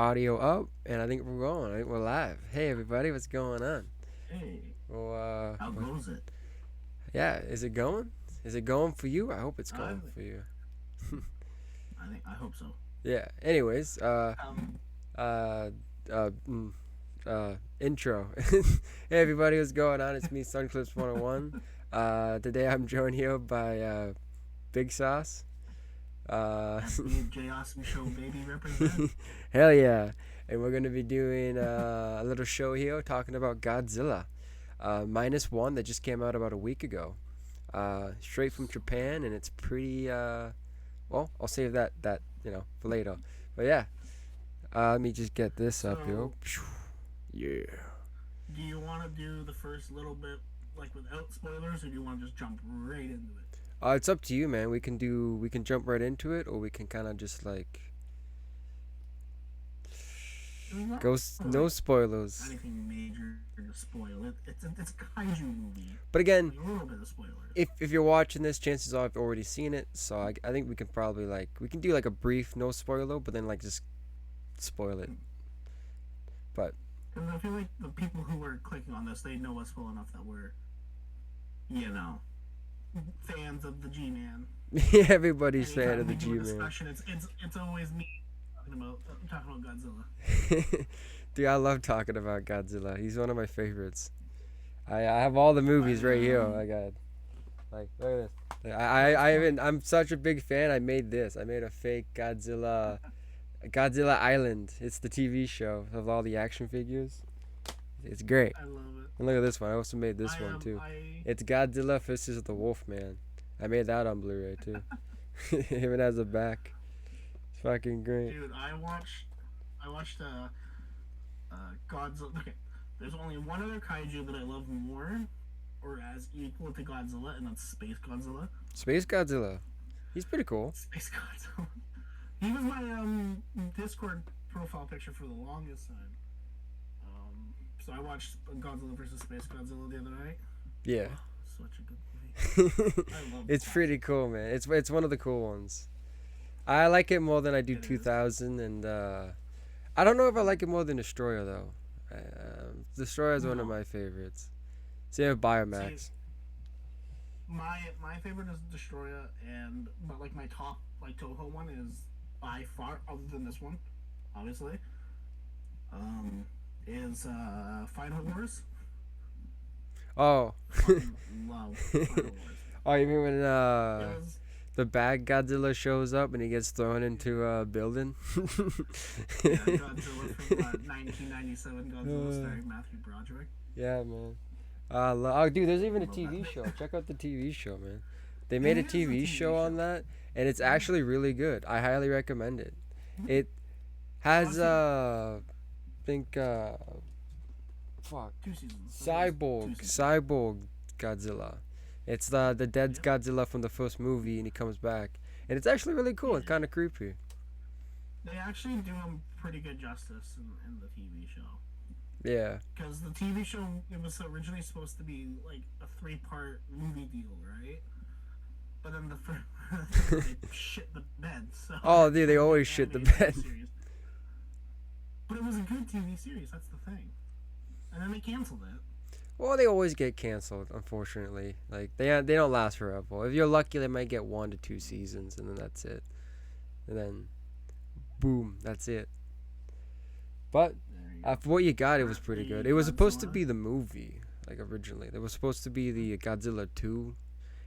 Audio up, and I think we're going. I think we're live. Hey, everybody, what's going on? Hey, Well, how goes it? yeah, is it going? Is it going for you? I hope it's I, going for you. I hope so. Yeah. Anyways, Um, uh, uh, mm, intro. Hey, everybody, what's going on? It's me, Sunclips 101. Today I'm joined here by Big Sauce. Uh, that's me, J. Austin Show Baby represent. Hell yeah! And we're gonna be doing a little show here talking about Godzilla. Minus One that just came out about a week ago, straight from Japan, and it's pretty. Well, I'll save that for later. But yeah, let me just get this up here. So, Yeah. do you want to do the first little bit like without spoilers, or do you want to just jump right into it? It's up to you, man. We can jump right into it, or we can kind of just like Not go no like spoilers. anything major to spoil it. It's a kaiju movie. But again, Like a little bit of spoilers. if you're watching this, chances are I've already seen it. So I think we can probably we can do like a brief no spoiler, but then like just spoil it. But Because I feel like the people who are clicking on this, they know us well enough that we're, you know, fans of the G-Man. everybody's fan Anytime of the we do a G-Man. discussion, it's always me talking about Godzilla. Dude, I love talking about Godzilla. He's one of my favorites. I have all the movies right here. Um, I got look at this. I'm such a big fan. I made this. I made a fake Godzilla Island. It's the TV show of all the action figures. It's great. I love it. And look at this one. I also made this I one am too. I It's Godzilla versus the Wolfman. I made that on Blu-ray too. It even has a back. It's fucking great. dude, I watched Godzilla. Okay, there's only one other kaiju that I love more or as equal to Godzilla, and that's Space Godzilla. Space Godzilla. He's pretty cool. Space Godzilla. He was my Discord profile picture for the longest time. So I watched Godzilla versus Space Godzilla the other night. Yeah. Such a good movie. I love It's that. pretty cool, man. It's one of the cool ones. I like it more than I do It is. 2000, and I don't know if I like it more than Destroyer though. Destroyer is one of No. my favorites. Same with See, Biomax. my favorite is Destroyer, but like my top like Toho one is by far, other than this one, obviously, um, is Final Wars. Oh. Fucking love Final Wars. Oh, you mean when It was the bad Godzilla shows up and he gets thrown into a building? yeah, Godzilla from 1997 Godzilla Uh, starring Matthew Broderick. yeah, man. Oh, dude, there's even a Love TV that. show. Check out the TV show, man. They It made a is a TV TV show on show. that, and it's actually really good. I highly recommend it. It I've has seen it. think fuck, 2 seasons. Cyborg, 2 seasons. Cyborg Godzilla. It's the dead Yeah. Godzilla from the first movie, and he comes back, and it's actually really cool. It's Yeah. kind of creepy. They actually do him pretty good justice in the TV show. Yeah, Because the TV show, it was originally supposed to be like a 3-part movie deal, right? But then the first they shit the bed. So Oh, dude, they they always shit the animated bed. series. But it was a good TV series. That's the thing. And then they canceled it. well, they always get canceled, unfortunately. Like they don't last forever. If you're lucky, they might get 1 to 2 seasons, and then that's it. And then, boom, that's it. But There you go. for what you got, it was pretty The good. It was supposed to Godzilla. be the movie, like originally. There was supposed to be the Godzilla 2,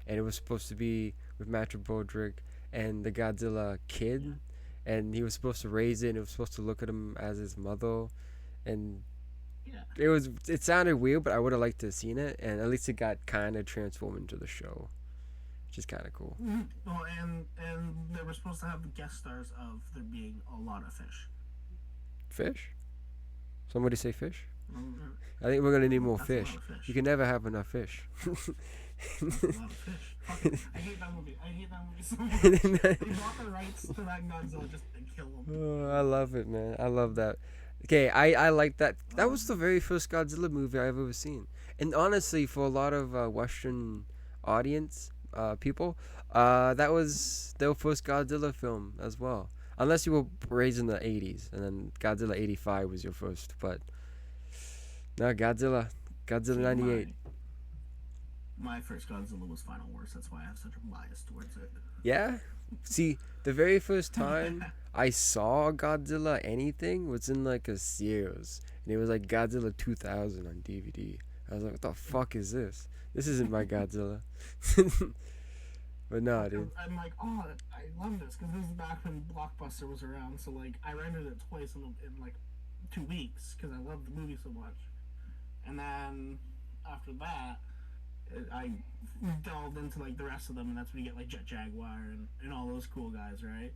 and it was supposed to be with Matthew Broderick and the Godzilla kid, and he was supposed to raise it, and it was supposed to look at him as his mother, and Yeah. it sounded weird, but I would have liked to have seen it, and at least it got kind of transformed into the show, which is kind of cool. Well, and they were supposed to have the guest stars of there being a lot of fish. Fish? Somebody say fish? Mm, I think we're gonna need more That's a lot fish. of fish. You can never have enough fish. That's a lot of fish. Fuck it. I hate that movie. I hate that movie so much. They bought the rights to that Godzilla just to kill him. Oh, I love it, man. I love that. Okay, I like that. That was the very first Godzilla movie I've ever seen. And honestly, for a lot of Western audience people, that was their first Godzilla film as well. unless you were raised in the 80s, and then Godzilla 85 was your first. But no, Godzilla See, 98. my first Godzilla was Final Wars. That's why I have such a bias towards it. Yeah. See, the very first time I saw Godzilla anything was in like a Sears, and it was like Godzilla 2000 on DVD. I was like, what the fuck is this? This isn't my Godzilla. But no, dude. I'm like, oh, I love this because this is back when Blockbuster was around. So like, I rented it twice in like 2 weeks because I loved the movie so much. And then after that, I delved into like the rest of them, and that's when you get like Jet Jaguar and all those cool guys, right?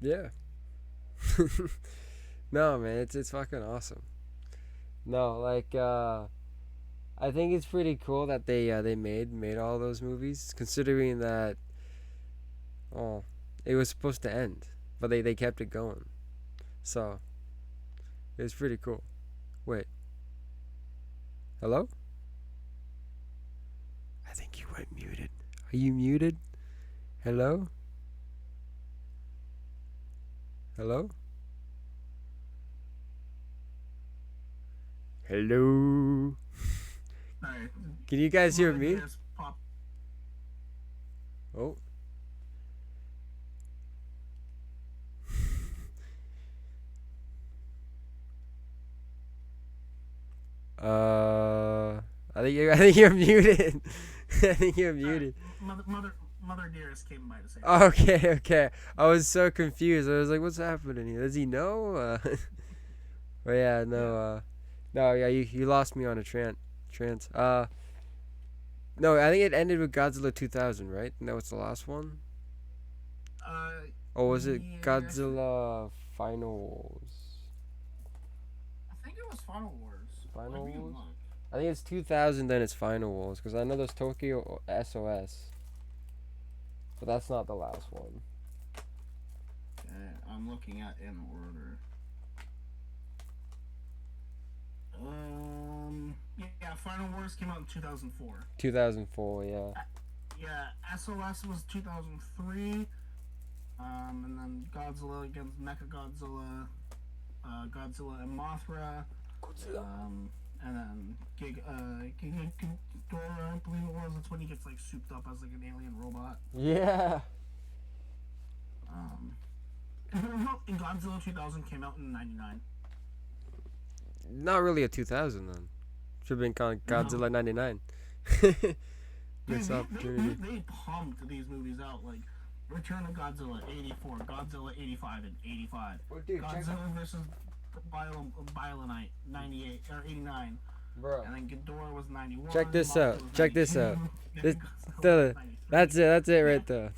Yeah. No, man, it's fucking awesome. No, like I think it's pretty cool that they made all those movies, considering that oh it was supposed to end, but they kept it going. So it was pretty cool. Wait, hello? I think you went muted. Are you muted? Hello? Hello? Hello? Alright. Can you guys hear me? Pop. Oh. I think you're muted. I think you're muted. Mother Dearest came by to say. Okay, okay. I was so confused. I was like, "What's happening here? Does he know?" But yeah, no, no, yeah. You lost me on a trance. No, I think it ended with Godzilla 2000, right? And that was the last one. Uh, Or was it yeah, Godzilla Finals? I think it was Final Wars. Final Let me Wars? look. I think it's 2000, then it's Final Wars, because I know there's Tokyo SOS, but that's not the last one. I'm looking at in order. Yeah, Final Wars came out in 2004. 2004, yeah. Yeah, SOS was 2003. And then Godzilla against Mechagodzilla, Godzilla and Mothra. And then Ghidorah, I believe it was. That's when he gets like souped up as like an alien robot. Yeah. And Godzilla 2000 came out in '99. Not really a 2000 then. Should have been called Godzilla 99. Missed opportunity. They pumped these movies out like Return of Godzilla 84, Godzilla 85 and 85, Well, dude, Godzilla versus Biolinite 98 or 89. Bro. And then Ghidorah was 91. Check this Mothra out. was Check this 92, out. and This, Godzilla was 93. that's it right there.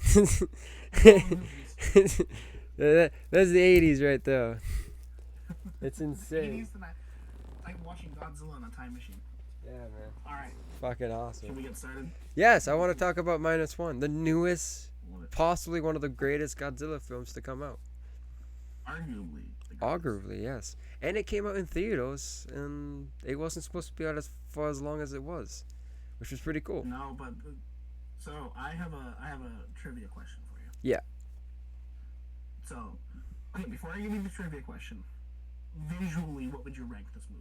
That's the 80s right there. It's insane. 80s tonight. Like watching Godzilla in a time machine. Yeah, man. Alright, Fucking can awesome. we get started? Yes, I want to talk about Minus One, the newest, Love it. possibly one of the greatest Godzilla films to come out. Arguably. the greatest. Arguably, yes. And it came out in theaters, and it wasn't supposed to be out for as long as it was, which was pretty cool. No, but so I have a trivia question for you. Yeah. So, okay, before I give you the trivia question, visually, what would you rank this movie?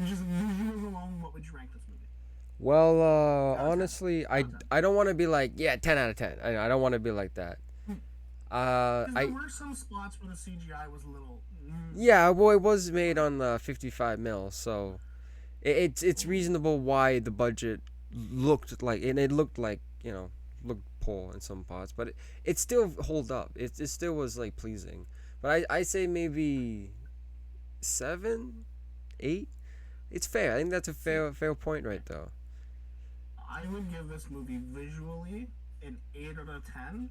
Just visuals alone, what would you rank this movie? Well, Out of 10. honestly, Out of 10. I don't want to be like, yeah, 10 out of 10. I don't want to be like that. Because there I were some spots where the CGI was a little. yeah, well, it was made on 55 mil, so it's reasonable why the budget looked like, and it looked like, looked poor in some parts, but it still hold up. It still was like pleasing. But I say maybe 7, 8. It's fair. I think that's a fair point right there. I would give this movie visually an 8 out of 10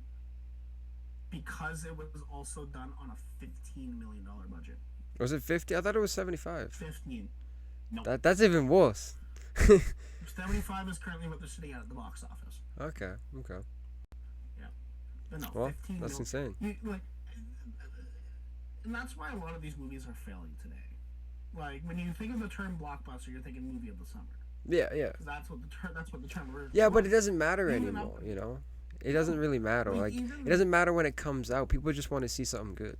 because it was also done on a $15 million budget. Was it 50? I thought it was 75. 15. No. That's even worse. 75 is currently what they're sitting at the box office. Okay. But no, Well, 15 that's insane. And that's why a lot of these movies are failing today. Like when you think of the term blockbuster, you're thinking movie of the summer. Yeah. Because that's what the term is. Yeah, but it doesn't matter Even anymore, up- you know? It doesn't really matter. Like Like it even doesn't matter when it comes out. People just want to see something good,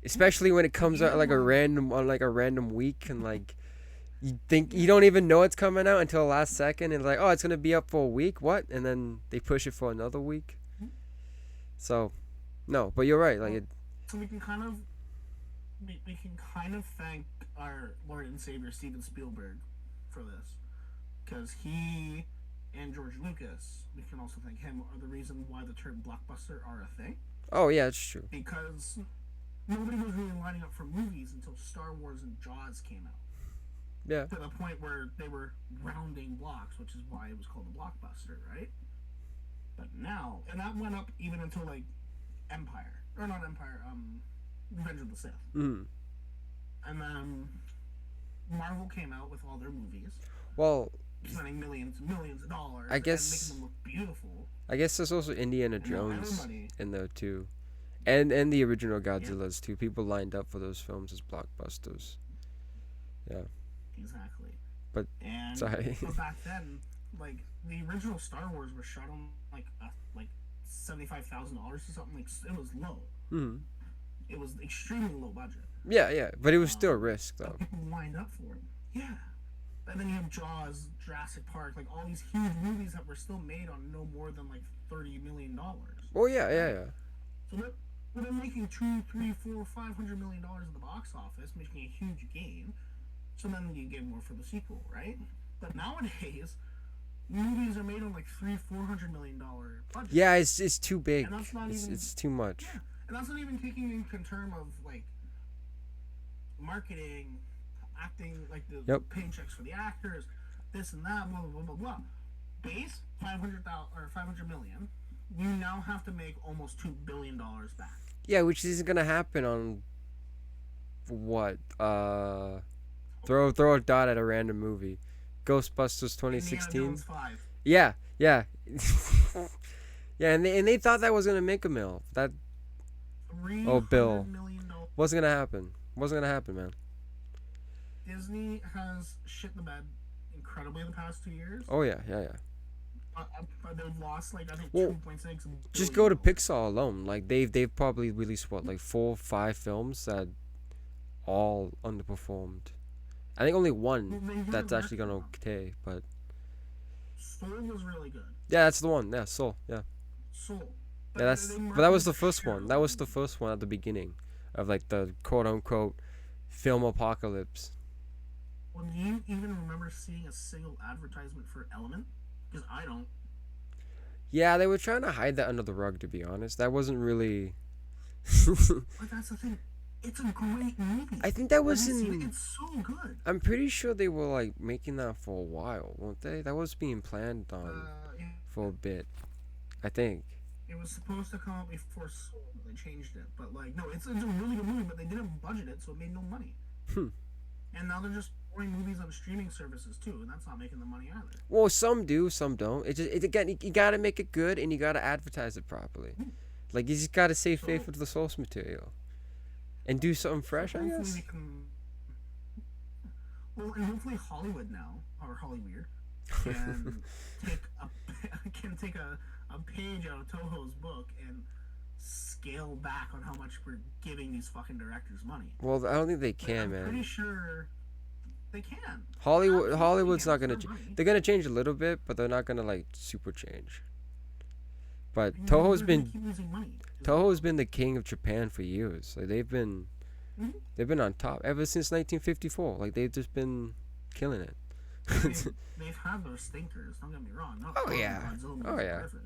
especially when it like comes out even like a when random on like a random week and like you think you don't even know it's coming out until the last second and like, oh, it's gonna be up for a week. What? And then they push it for another week. So no, but you're right. Like well, it. so we can kind of thank our Lord and Savior Steven Spielberg for this because he and George Lucas, we can also thank him, are the reason why the term blockbuster are a thing Oh yeah, it's true. because nobody was really lining up for movies until Star Wars and Jaws came out. Yeah. To the point where they were rounding blocks, which is why it was called a blockbuster, right? But now, and that went up even until like Empire, or not Empire, Revenge of the Sith, Mm. and then Marvel came out with all their movies, Well, spending millions and millions of dollars I and making guess them look beautiful. there's also Indiana And now Jones everybody, in there too, and the original yeah, Godzillas too. People lined up for those films as blockbusters. Yeah, exactly. but And sorry. but back then, like the original Star Wars was shot on like $75,000 or something. Like it was low. Mm. It was extremely low budget. Yeah, yeah, but it was still a Um, risk but though. people lined up for it. Yeah. And then you have Jaws, Jurassic Park, like all these huge movies that were still made on no more than like $30 million, Oh yeah, yeah, right? yeah. So they're making two, three, four, $500 million at the box office, making a huge gain. So then you get more for the sequel, right? But nowadays, movies are made on like $300-400 million budgets, Yeah, it's too big. and that's not even It's too much. yeah, and that's not even taking into term of like marketing, acting, like the Yep. paychecks for the actors, this and that, blah blah blah blah blah. Base 500,000 or 500 million. You now have to make almost $2 billion back. Yeah, which isn't gonna happen on what? Throw a dot at a random movie. Ghostbusters Indiana 2016. Jones 5. Yeah, yeah, yeah, and they thought that was gonna make a mill. That Three oh hundred Bill million dollars. wasn't gonna happen. Wasn't gonna happen, man. Disney has shit the bed incredibly the past 2 years. Oh yeah, yeah, yeah. They've lost like I think Well, 2.6 just billion go to dollars. Pixar alone. Like they've probably released what like 4 5 films that all underperformed. I think only Well, one they hit a that's actually record gonna though. okay, but Soul was really good. yeah, that's the one. Yeah, Soul. Yeah, Soul, yeah. but That's they but that was marketed the the first shit out one. of That that was the movie. first one at the beginning of like the quote unquote film apocalypse. Well, do you even remember seeing a single advertisement for Element? Because I don't. Yeah, they were trying to hide that under the rug. To be honest, that wasn't really. But that's the thing. It's a great movie. I think that Have was you seen it? in. It's so good. I'm pretty sure they were like making that for a while, weren't they? That was being planned on Yeah, for a bit. I think. it was supposed to come out before Soul, but they changed it. But like, no, it's a really good movie, but they didn't budget it, so it made no money. Hmm. And now they're just pouring movies on streaming services too, and that's not making them money either. Well, some do, some don't. It again, you gotta make it good and you gotta advertise it properly. Hmm. Like you just gotta save So, faith with the source material and do something so fresh, I hopefully we guess. can. Well, and hopefully Hollywood now, or Hollyweird, can take can take a page out of Toho's book and scale back on how much we're giving these fucking directors money. Well, I don't think they Like, can, I'm pretty man. sure they can. Absolutely Hollywood's can. not It's gonna. their money. They're gonna change a little bit, but they're not gonna like super change. But And they're gonna keep losing money. Is the Toho's problem. been the king of Japan for years. Like Mhm. they've been on top ever since 1954. Like they've just been killing it. I mean, they've had their stinkers. Don't get me wrong. Not Oh all the yeah. Godzilla Oh movies yeah. are perfect.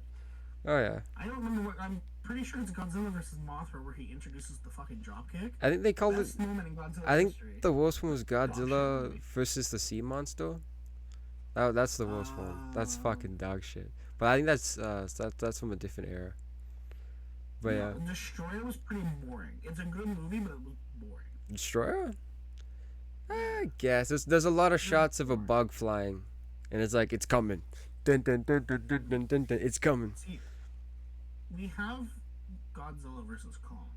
Oh yeah. I don't remember what. I'm pretty sure it's Godzilla versus Mothra where he introduces the fucking dropkick. I think they called it. Best moment in Godzilla I think history. the worst one was Dog shit Godzilla movie. versus the Sea Monster. That's the worst one. That's Um, fucking dog shit. But I think that's from a different era. But yeah, No, Destroyer was pretty boring. It's a good movie, but it was boring. Destroyer. Yeah, I guess there's a lot of it was shots of a boring. bug flying, and it's like it's coming. Dun dun dun dun dun dun dun, dun. It's coming. See, we have Godzilla versus Kong.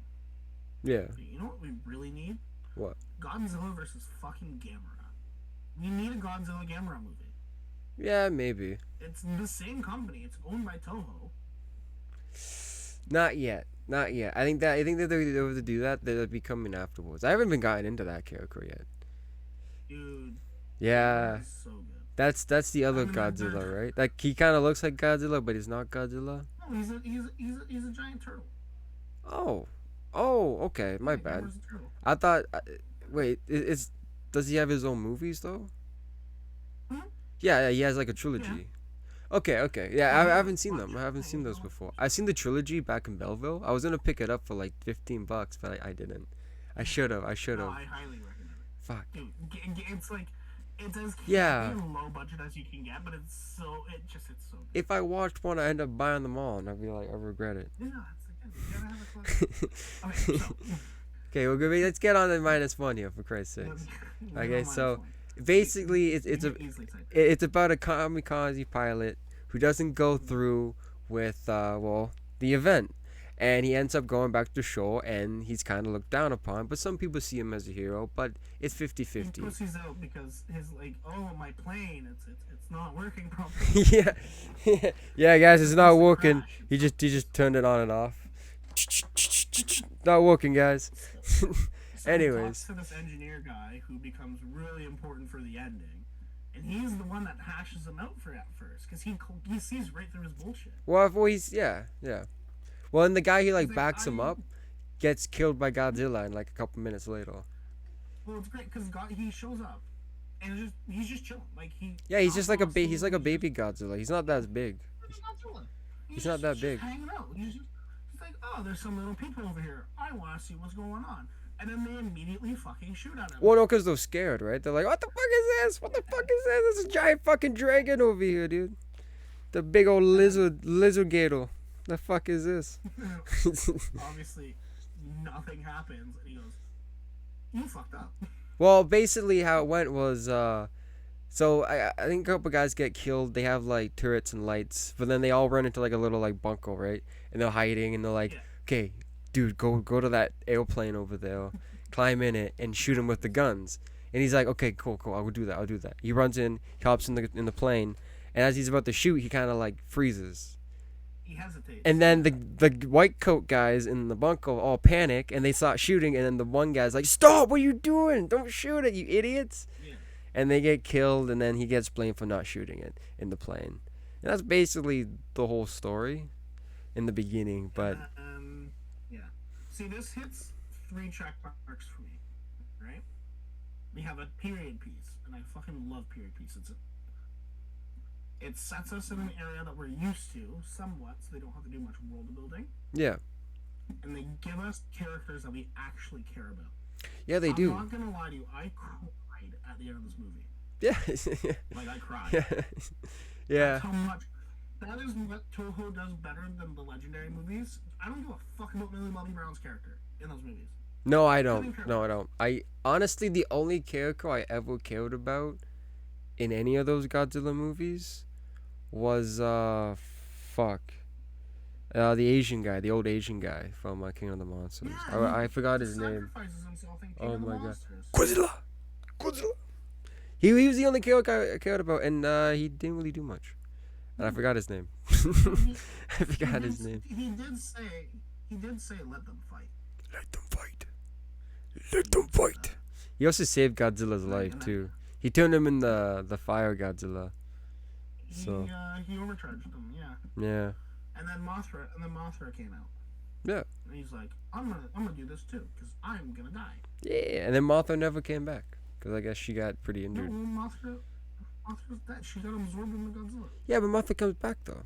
Yeah. But you know what we really need? What? Godzilla versus fucking Gamera. We need a Godzilla Gamera movie. Yeah, maybe. It's the same company. It's owned by Toho. Not yet. Not yet. I think that they were to do that, they'll be coming afterwards. I haven't even gotten into that character yet. Dude, Ghidorah Yeah, is so good. that's the I other mean, Godzilla, right? Like he kind of looks like Godzilla, but he's not Godzilla. no, he's a giant turtle. Oh, oh, okay, my Yeah, bad. Ghidorah's a turtle. I thought. Wait, is does he have his own movies though? Hmm? Yeah, yeah, he has like a Yeah. trilogy. Okay, okay. Yeah, Yeah, I you gotta haven't seen watch them. I it. haven't Yeah, seen you those gotta watch before. it. I seen the trilogy back in Belleville. I was gonna pick it up for like $15, but I didn't. I should have. I should No, have. I highly recommend Fuck. it. Dude, it's like it's as campy Yeah. and low budget as you can get, but it's so good. If I watched one, I end up buying them all, and I'd be like, I regret it. Yeah, it's again, you gotta have a collection. Okay, so Okay, well, let's get on to -1 here, for Christ's let's sakes. get Okay, on minus so one. basically, You can easily type it. it's about a kamikaze pilot who doesn't go through with well the event, and he ends up going back to shore, and he's kind of looked down upon. But some people see him as a hero, but it's fifty He fifty. pussies out because his like, oh my plane, it's not working properly. Yeah, yeah, guys, it's not It's a working. crash. He just turned it on and off. Not working, guys. So he Anyways, talks to this engineer guy who becomes really important for the ending, and he's the one that hashes him out for at first because he sees right through his bullshit. well, he's yeah. Well, and the guy who He's like like, backs him up gets killed by Godzilla in like a couple minutes later. well, it's great because he shows up and he's just chilling. Like Yeah, he's just like he's like a absolutely baby Godzilla. He's not that big. just not chilling. He's not that just big. hanging out. He's like, oh, there's some little people over here. I want to see what's going on. And then they immediately fucking shoot at him. Well, no, because they're scared, right? They're like, what the fuck is this? What the fuck is this? There's a giant fucking dragon over here, dude. The big old lizard gator. The fuck is this? Obviously, nothing happens, and he goes, "You fucked up." Well, basically how it went was, so I think a couple guys get killed. They have like turrets and lights, but then they all run into like a little like bunker, right? And they're hiding, and they're like, Yeah. okay, dude, go to that airplane over there, climb in it, and shoot him with the guns. And he's like, okay, cool, I'll do that. He runs in, he hops in the plane, and as he's about to shoot, he kind of like freezes. He hesitates. And then the white coat guys in the bunker all panic, and they start shooting, and then the one guy's like, stop, what are you doing? Don't shoot it, you idiots. Yeah. And they get killed, and then he gets blamed for not shooting it in the plane. And that's basically the whole story in the beginning, but Yeah. See, this hits 3 check marks for me, right? We have a period piece, and I fucking love period pieces. It sets us in an area that we're used to somewhat, so they don't have to do much world building, yeah. and they give us characters that we actually care about. Yeah, they I'm do. not gonna lie to you, I cried at the end of this movie. Yeah. Like I cried. Yeah. Yeah. That's how much. That is what Toho does better than the legendary movies. I don't give a fuck about Millie Bobby Brown's character in those movies. No, I don't. No, I don't. I honestly, the only character I ever cared about in any of those Godzilla movies was fuck. The Asian guy, the old Asian guy from King of the Monsters. I forgot his name. Sacrifices himself in King Oh of the my god. Monsters. Godzilla. He was the only character I cared about, and he didn't really do much. And I forgot his name. I forgot his name. He did say, let them fight. Let them fight. Let them fight. He also saved Godzilla's life too. He turned him in the fire Godzilla. So He overcharged them, yeah. yeah. And then Mothra came out. Yeah. And he's like, I'm gonna do this too, because I'm gonna die. Yeah. And then Mothra never came back because I guess she got pretty injured. No, Mothra's dead. She got absorbed in the Godzilla. Yeah, but Mothra comes back though.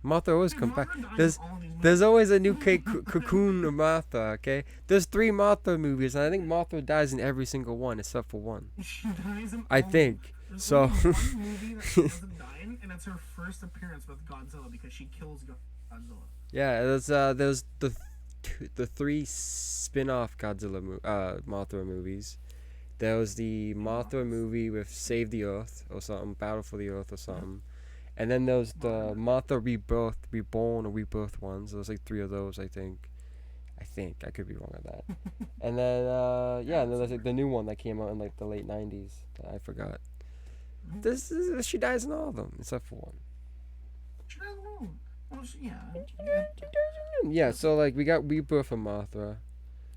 Mothra always Yeah, comes back. Mothra dies There's in all of these there's movies. always a new cocoon of Mothra. Okay. There's 3 Mothra movies, and I think Mothra dies in every single one except for one. She dies in I all- think. There's So only one movie that she doesn't die in, and it's her first appearance with Godzilla because she kills Godzilla. yeah, there's the 3 spin-off Mothra movies. There was the Mothra movie with Save the Earth or something, Battle for the Earth or something. And then there's the Mothra Reborn or Rebirth ones. There's like 3 of those, I think. I could be wrong on that. And then yeah, and then there's like the new one that came out in like the late 90s that I forgot. She dies in all of them except for one. She doesn't know. Well, Yeah. Yeah, so like we got Rebirth of Mothra.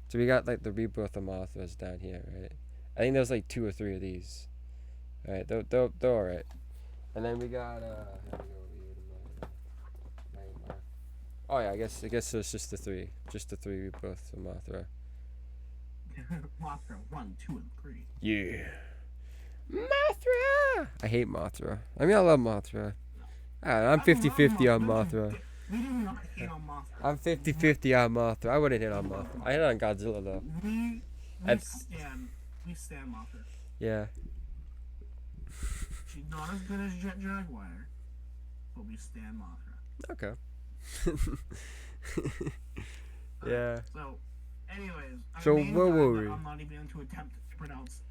So we got like the Rebirth of Mothra's down here, right? I think there's like 2 or 3 of these. Alright, they're alright. And then we got how do we go over here to my oh yeah, I guess there's just the three. Just the three Rebirths of Mothra. Mothra 1, 2, and 3. Yeah. Mothra! I hate Mothra. I mean I love Mothra. I'm 50-50 on Mothra. We do not hate on Mothra. I'm 50-50 on Mothra. I wouldn't hit on Mothra. I hit on Godzilla though. We That's- stand Mothra. Yeah. She's not as good as Jet Jaguar, but we stand Mothra. Okay. Yeah. So, anyways, So where were we? I'm not even going to attempt to pronounce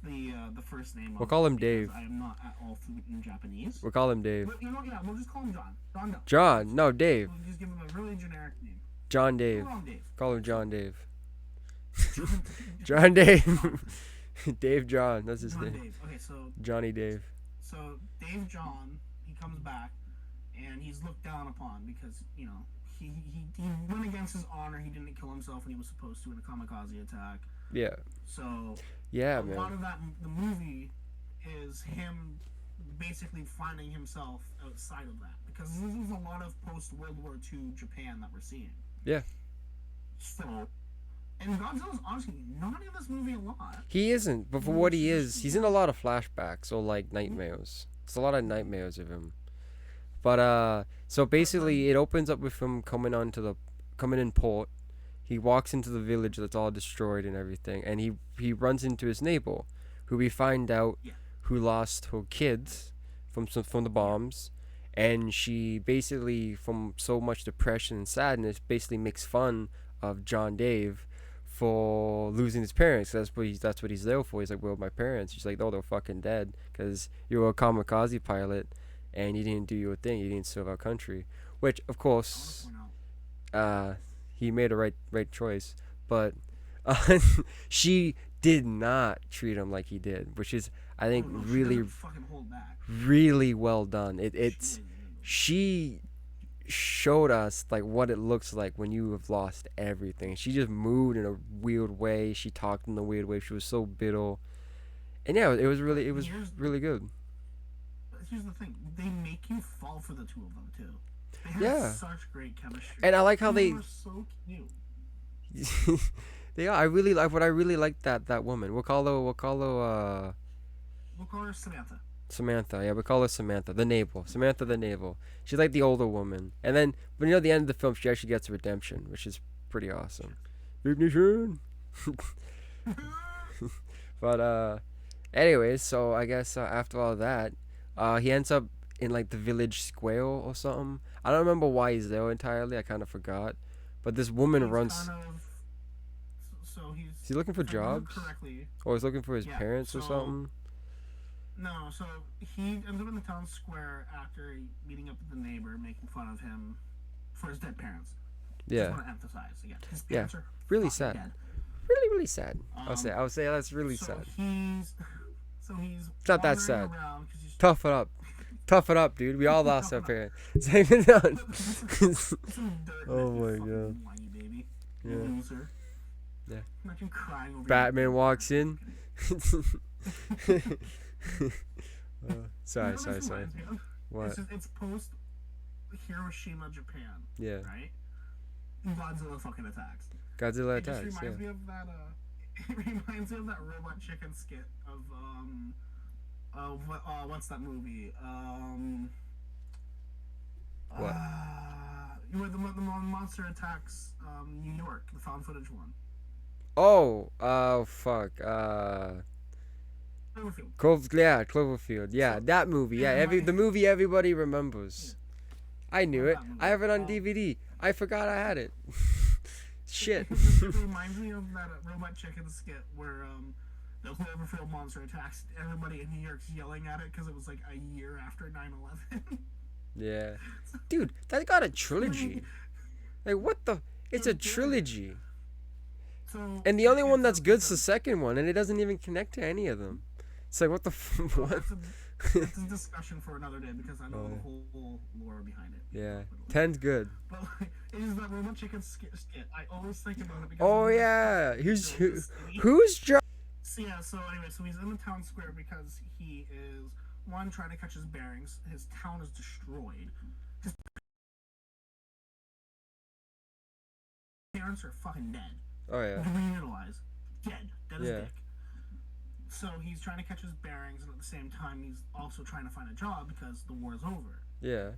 the first name. We'll call him Dave. I am not at all fluent in Japanese. We'll call him Dave. But, you know, yeah, we'll just call him John. John, no. John. No, Dave. We'll just give him a really generic name. John Dave. Call him Dave. Call him John Dave. John Dave. Dave John. That's his John name. Dave. Okay, so Johnny Dave. Dave John, he comes back, and he's looked down upon because, you know, he went against his honor. He didn't kill himself when he was supposed to in a kamikaze attack. Yeah. So Yeah, a lot man. of that, the movie, is him basically finding himself outside of that, because this is a lot of post World War II Japan that we're seeing. Yeah. So, and Godzilla's honestly not in this movie a lot. He isn't, but for what he is, he's in a lot of flashbacks or like nightmares. It's a lot of nightmares of him. But so basically, it opens up with him coming in port. He walks into the village that's all destroyed and everything, and he runs into his neighbor, who we find out who lost her kids from the bombs, and she basically, from so much depression and sadness, basically makes fun of John Dave for losing his parents. That's what he's there for. He's like, well, my parents. She's like, oh, they're fucking dead because you were a kamikaze pilot and you didn't do your thing. You didn't serve our country, which of course, he made a right choice. But she did not treat him like he did, which is, I think, really well done. She showed us like what it looks like when you have lost everything. She just moved in a weird way. She talked in a weird way. She was so bitter, and yeah, it was really good. Here's the thing: they make you fall for the two of them too. They have such great chemistry, and I like how they were so cute. they are. I really like that woman. We'll call her Samantha. Samantha, yeah, we call her Samantha, the navel. Samantha the navel. She's like the older woman. And then, but you know, at the end of the film, she actually gets redemption, which is pretty awesome. Ignition! But, anyways, so I guess after all that, he ends up in like the village square or something. I don't remember why he's there entirely. I kind of forgot. But this woman runs. Is he looking for jobs? Or he's looking for his parents or something? No, so he ends up in the town square after meeting up with the neighbor, making fun of him for his dead parents. Yeah. Just want to emphasize again. His parents are really sad. Dead. Really sad. I would say that's really sad. He's it's not that sad. Tough it up, dude. We all lost our parents. Oh my god. Baby. Yeah. Loser. Yeah. Imagine crying over Batman walks in. Sorry. What? It's post Hiroshima, Japan. Yeah. Right? Godzilla fucking attacks. Godzilla It just attacks. reminds me of that. It reminds me of that Robot Chicken skit of what's that movie? What? Where the monster attacks New York, the found footage one. Oh, fuck. Cloverfield. Yeah, that movie. Yeah, the movie everybody remembers. I knew it. I have it on DVD. I forgot I had it. Shit. It reminds me of that Robot Chicken skit where the Cloverfield monster attacks everybody in New York's yelling at it because it was like a year after 9/11. Yeah. Dude, that got a trilogy. Like, what the? It's a trilogy. And the only one that's good's the second one, and it doesn't even connect to any of them. It's like, what the what? That's a discussion for another day because I know the uh, whole lore behind it. yeah, But, ten's good. but like, it is that Robot Chicken skit. I always think about it because it Oh is like how yeah, he who's built the city. who's John? So yeah, so anyway, so he's in the town square because he is one trying to catch his bearings. His town is destroyed. His parents are fucking dead, Oh yeah, reutilized, dead as yeah, dick. So he's trying to catch his bearings, and at the same time, he's also trying to find a job because the war is over. yeah.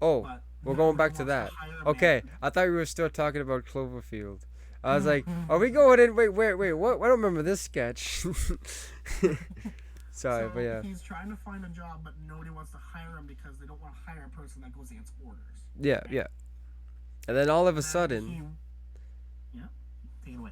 Oh, But we're going nobody back to wants to that. hire a man. Okay, I thought we were still talking about Cloverfield. I was like, are we going in? Wait. What? I don't remember this sketch. Sorry, but So yeah, he's trying to find a job, but nobody wants to hire him because they don't want to hire a person that goes against orders. yeah, Okay? yeah. And then all of a And then sudden, yeah, take it away.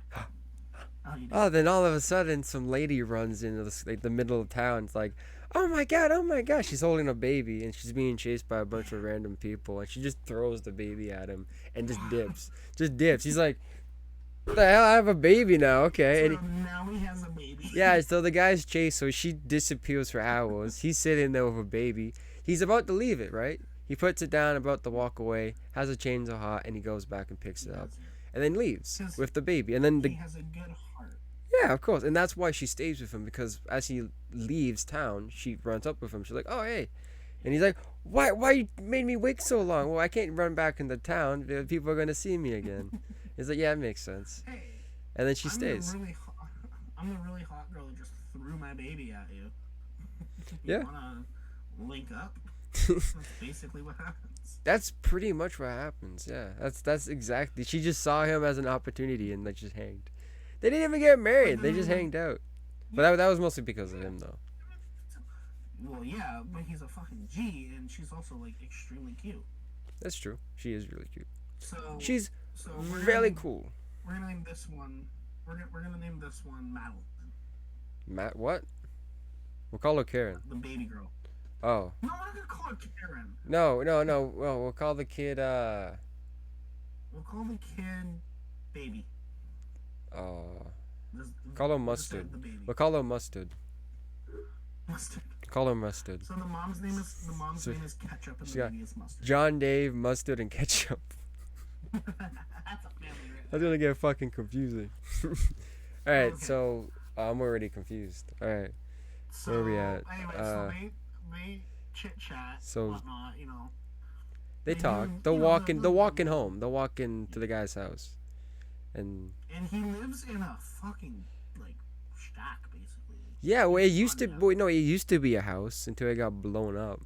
Oh, you did. oh, then all of a sudden, some lady runs into like the middle of town. It's like, oh my god, oh my god. She's holding a baby and she's being chased by a bunch of random people, and she just throws the baby at him and just dips, just dips. He's like, what the hell? I have a baby now. Okay, So and now he has a baby. yeah, so the guy's chased, so she disappears for hours. He's sitting there with a baby. He's about to leave it, right? He puts it down, about to walk away, has a chainsaw hot, and he goes back and picks it up. And then leaves with the baby. And then He has a good heart. yeah, of course. And that's why she stays with him, because as he leaves town, she runs up with him. She's like, oh, hey. And he's like, why you made me wait so long? Well, I can't run back into town. People are going to see me again. He's like, yeah, it makes sense. Hey, And then she I'm stays. I'm the really hot girl that just threw my baby at you. You Yeah. wanna link up? That's basically what happens. That's pretty much what happens. Yeah, that's exactly. She just saw him as an opportunity and like just hanged. They didn't even get married. They just hanged out. But that was mostly because of him, though. Well, yeah, but he's a fucking G, and she's also like extremely cute. That's true. She is really cute. So She's so really cool. We're gonna name this one. We're gonna name this one Madeline, Matt, what? We'll call her Karen. the baby girl. Oh. No, we're not gonna call her Karen. No. Well, we'll call the kid. We'll call the kid Baby. Uh. This, Call her we'll just say Mustard. The baby. We'll call her Mustard. Mustard. Call her Mustard. So the mom's name is Ketchup, and the Yeah. baby is Mustard. John, Dave, Mustard, and Ketchup. That's a family right That's gonna get fucking confusing. All right, Okay. so I'm already confused. All right, So, where are we at? Anyway, so they chit chat, so whatnot, you know. they They talk. do, They'll you know, walk in. the- They'll walk in home. They'll walk into the guy's house, and And he lives in a fucking like shack, basically. yeah, well, it used to. Condo. Well, no, it used to be a house until it got blown up.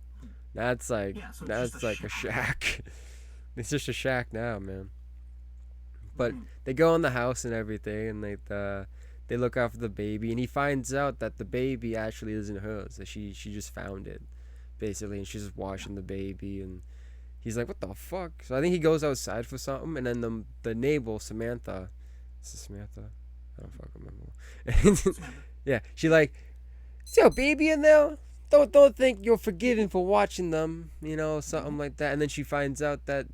That's like Yeah, so it's that's just a like a shack. shack. It's just a shack now, man. But Mhm. they go in the house and everything, and they look after the baby, and he finds out that the baby actually isn't hers. That she just found it, basically, and she's just washing the baby, and he's like, "What the fuck?" So I think he goes outside for something, and then the neighbor Samantha, is it Samantha? I don't fucking remember. Yeah, she like, "Is there a baby in there? Don't think you're forgiven for watching them, something like that." And then she finds out that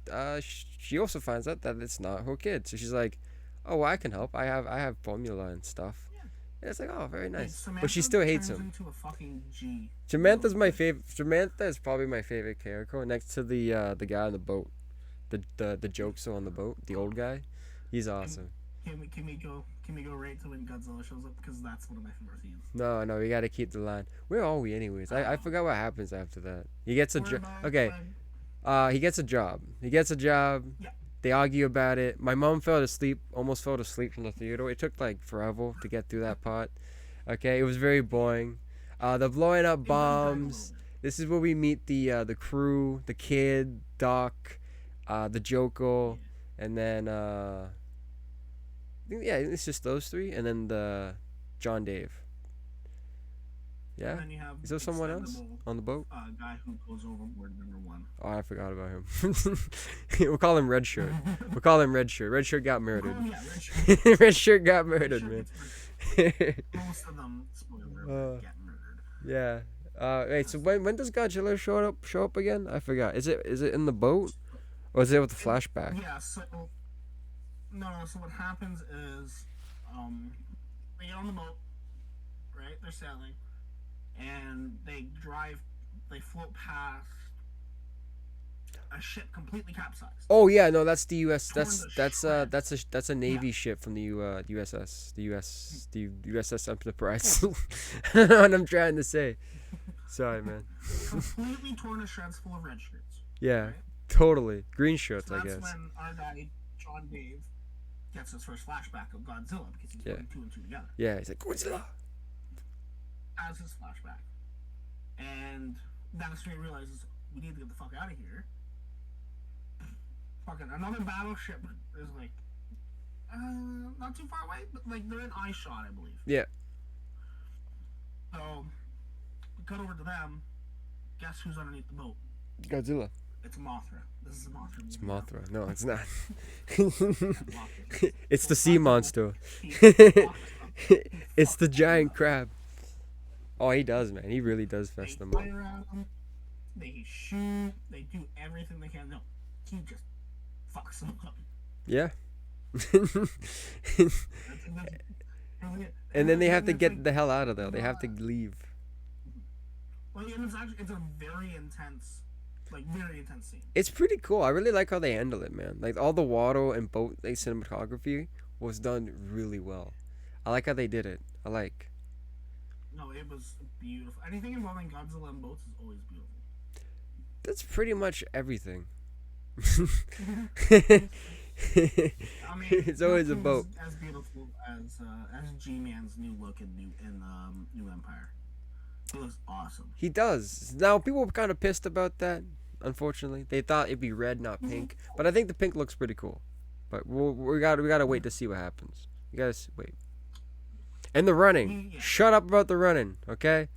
she also finds out that it's not her kid. So she's like, "Oh, well, I can help. I have formula and stuff." Yeah. And it's like, "Oh, very Like, nice." But Samantha she still hates turns him. Into a fucking G. Samantha's my favorite. Samantha is probably my favorite character, next to the guy on the boat, the jokester on the boat, the old guy. He's awesome. Can we go right to when Godzilla shows up, because that's one of my favorite scenes. No, we gotta keep the line. Where are we, anyways? I forgot what happens after that. He gets a job. Okay. He gets a job. Yeah. They argue about it. My mom almost fell asleep from the theater. It took like forever to get through that part. Okay, it was very boring. They're blowing up bombs. This is where we meet the crew, the kid, Doc, the Joker, and then it's just those three, and then the John Dave. Yeah. And then you have Is there someone else expendable, on the boat? guy who goes overboard, #1. Oh, I forgot about him. We'll call him Red Shirt. Red Shirt got murdered. Oh, yeah, Richard. Red Shirt got murdered, Richard man. gets murdered. Most of them, spoiler alert, get murdered. Yeah. Wait. So when does Godzilla show up again? I forgot. Is it in the boat, or is it with the flashback? Yeah. So no. So what happens is, they get on the boat, right? They're sailing, and they float past a ship completely capsized. Oh yeah, no, that's the U.S. Torn to shreds. That's a Yeah, Navy ship from the USS, the USS Enterprise. I don't know what I'm trying to say. Sorry, man. completely torn to shreds, full of red shirts. Yeah, Right. totally. Green shirts, So I that's guess. when our guy John Dave gets his first flashback of Godzilla because he's Yeah, putting two and two together yeah. He's like Godzilla. as his flashback, and that's when he realizes we need to get the fuck out of here. Fucking another battleship is like not too far away, but like they're in eye shot, I believe. Yeah, So we cut over to them. Guess who's underneath the boat? Godzilla. It's Mothra. This is a Mothra It's movie now. Mothra. No, it's not. Yeah, Mothra. It's So the sea fuck the monster. He fucks them. He It's the fucks them giant up. crab. Oh, he does, man. He really does They fess them up. fire at him. They shoot. They do everything they can. No, he just fucks them up. Yeah. That's really it. And then they have to it's get like, the hell out of there. They have to leave. like, and it's a very intense, very intense scene. It's pretty cool. I really like how they handle it, man. Like all the water and boat like cinematography was done really well. I like how they did it. I like. No, it was beautiful. Anything involving Godzilla and boats is always beautiful. That's pretty much everything. I mean, It's always a nothing boat. is as beautiful as G-Man's new look in New Empire. It was awesome. He does. Now people were kind of pissed about that. Unfortunately, they thought it'd be red, not pink. But I think the pink looks pretty cool. But we gotta wait to see what happens. You gotta wait. And the running. Yeah. Shut up about the running, okay?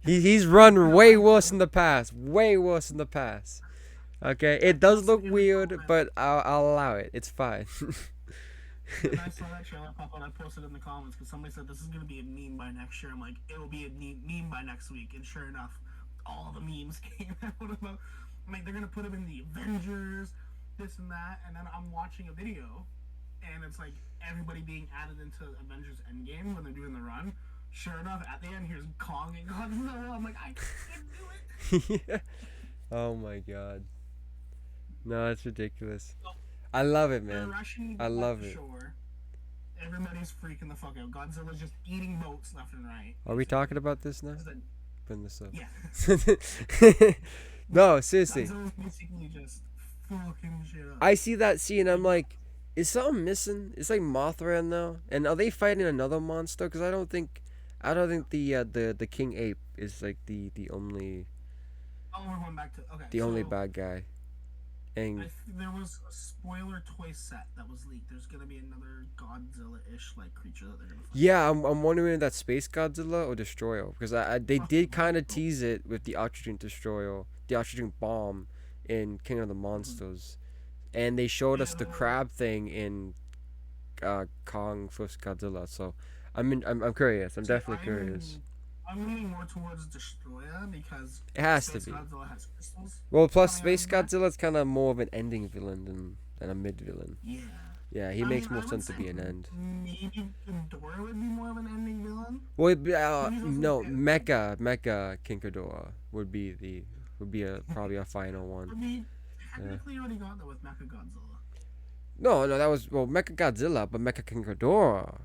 He's run way worse in the past. Way worse in the past. Okay, it does look weird, but I'll allow it. It's fine. When I saw that trailer pop out, I posted in the comments because somebody said this is gonna be a meme by next year. I'm like, it will be a meme by next week, and sure enough, all the memes came out about. I'm like, they're gonna put him in the Avengers, this and that, and then I'm watching a video, and it's like everybody being added into Avengers Endgame when they're doing the run. Sure enough, at the end, here's Kong and Godzilla. I'm like, I can't do it. Yeah. Oh my god. No, it's ridiculous. So, I love it, they're man. rushing I back love to it. shore. Everybody's freaking the fuck out. Godzilla's just eating boats left and right. Are we talking about this now? It's like, Bring this up. yeah. No, seriously. Godzilla's basically just fucking shit up. I see that scene. I'm like, is something missing? It's like Mothra in there, and are they fighting another monster? Because I don't think the King Ape is like the only Oh, we're going back to okay. only So, bad guy. And there was a spoiler toy set that was leaked. There's gonna be another Godzilla-ish like creature that they're gonna fight. yeah, I'm wondering if that's Space Godzilla or Destroyer, because they did kind of tease it with the oxygen destroyer, the oxygen bomb in King of the Monsters, and they showed us the Yeah. crab thing in Kong vs Godzilla. So I'm curious. I'm See, definitely curious. I'm leaning more towards Destroyer because It has to Space be. Godzilla has crystals. Well, plus coming out Space of that. Godzilla's kind of more of an ending villain than a mid villain. Yeah. Yeah, he I makes mean, more I would sense to say be an end. Maybe Ghidorah would be more of an ending villain. Well, He's also no, dead. Mecha King Ghidorah would be probably a final I one. mean, technically already got that with Mecha Godzilla. No, that was Mecha Godzilla, but Mecha King Ghidorah.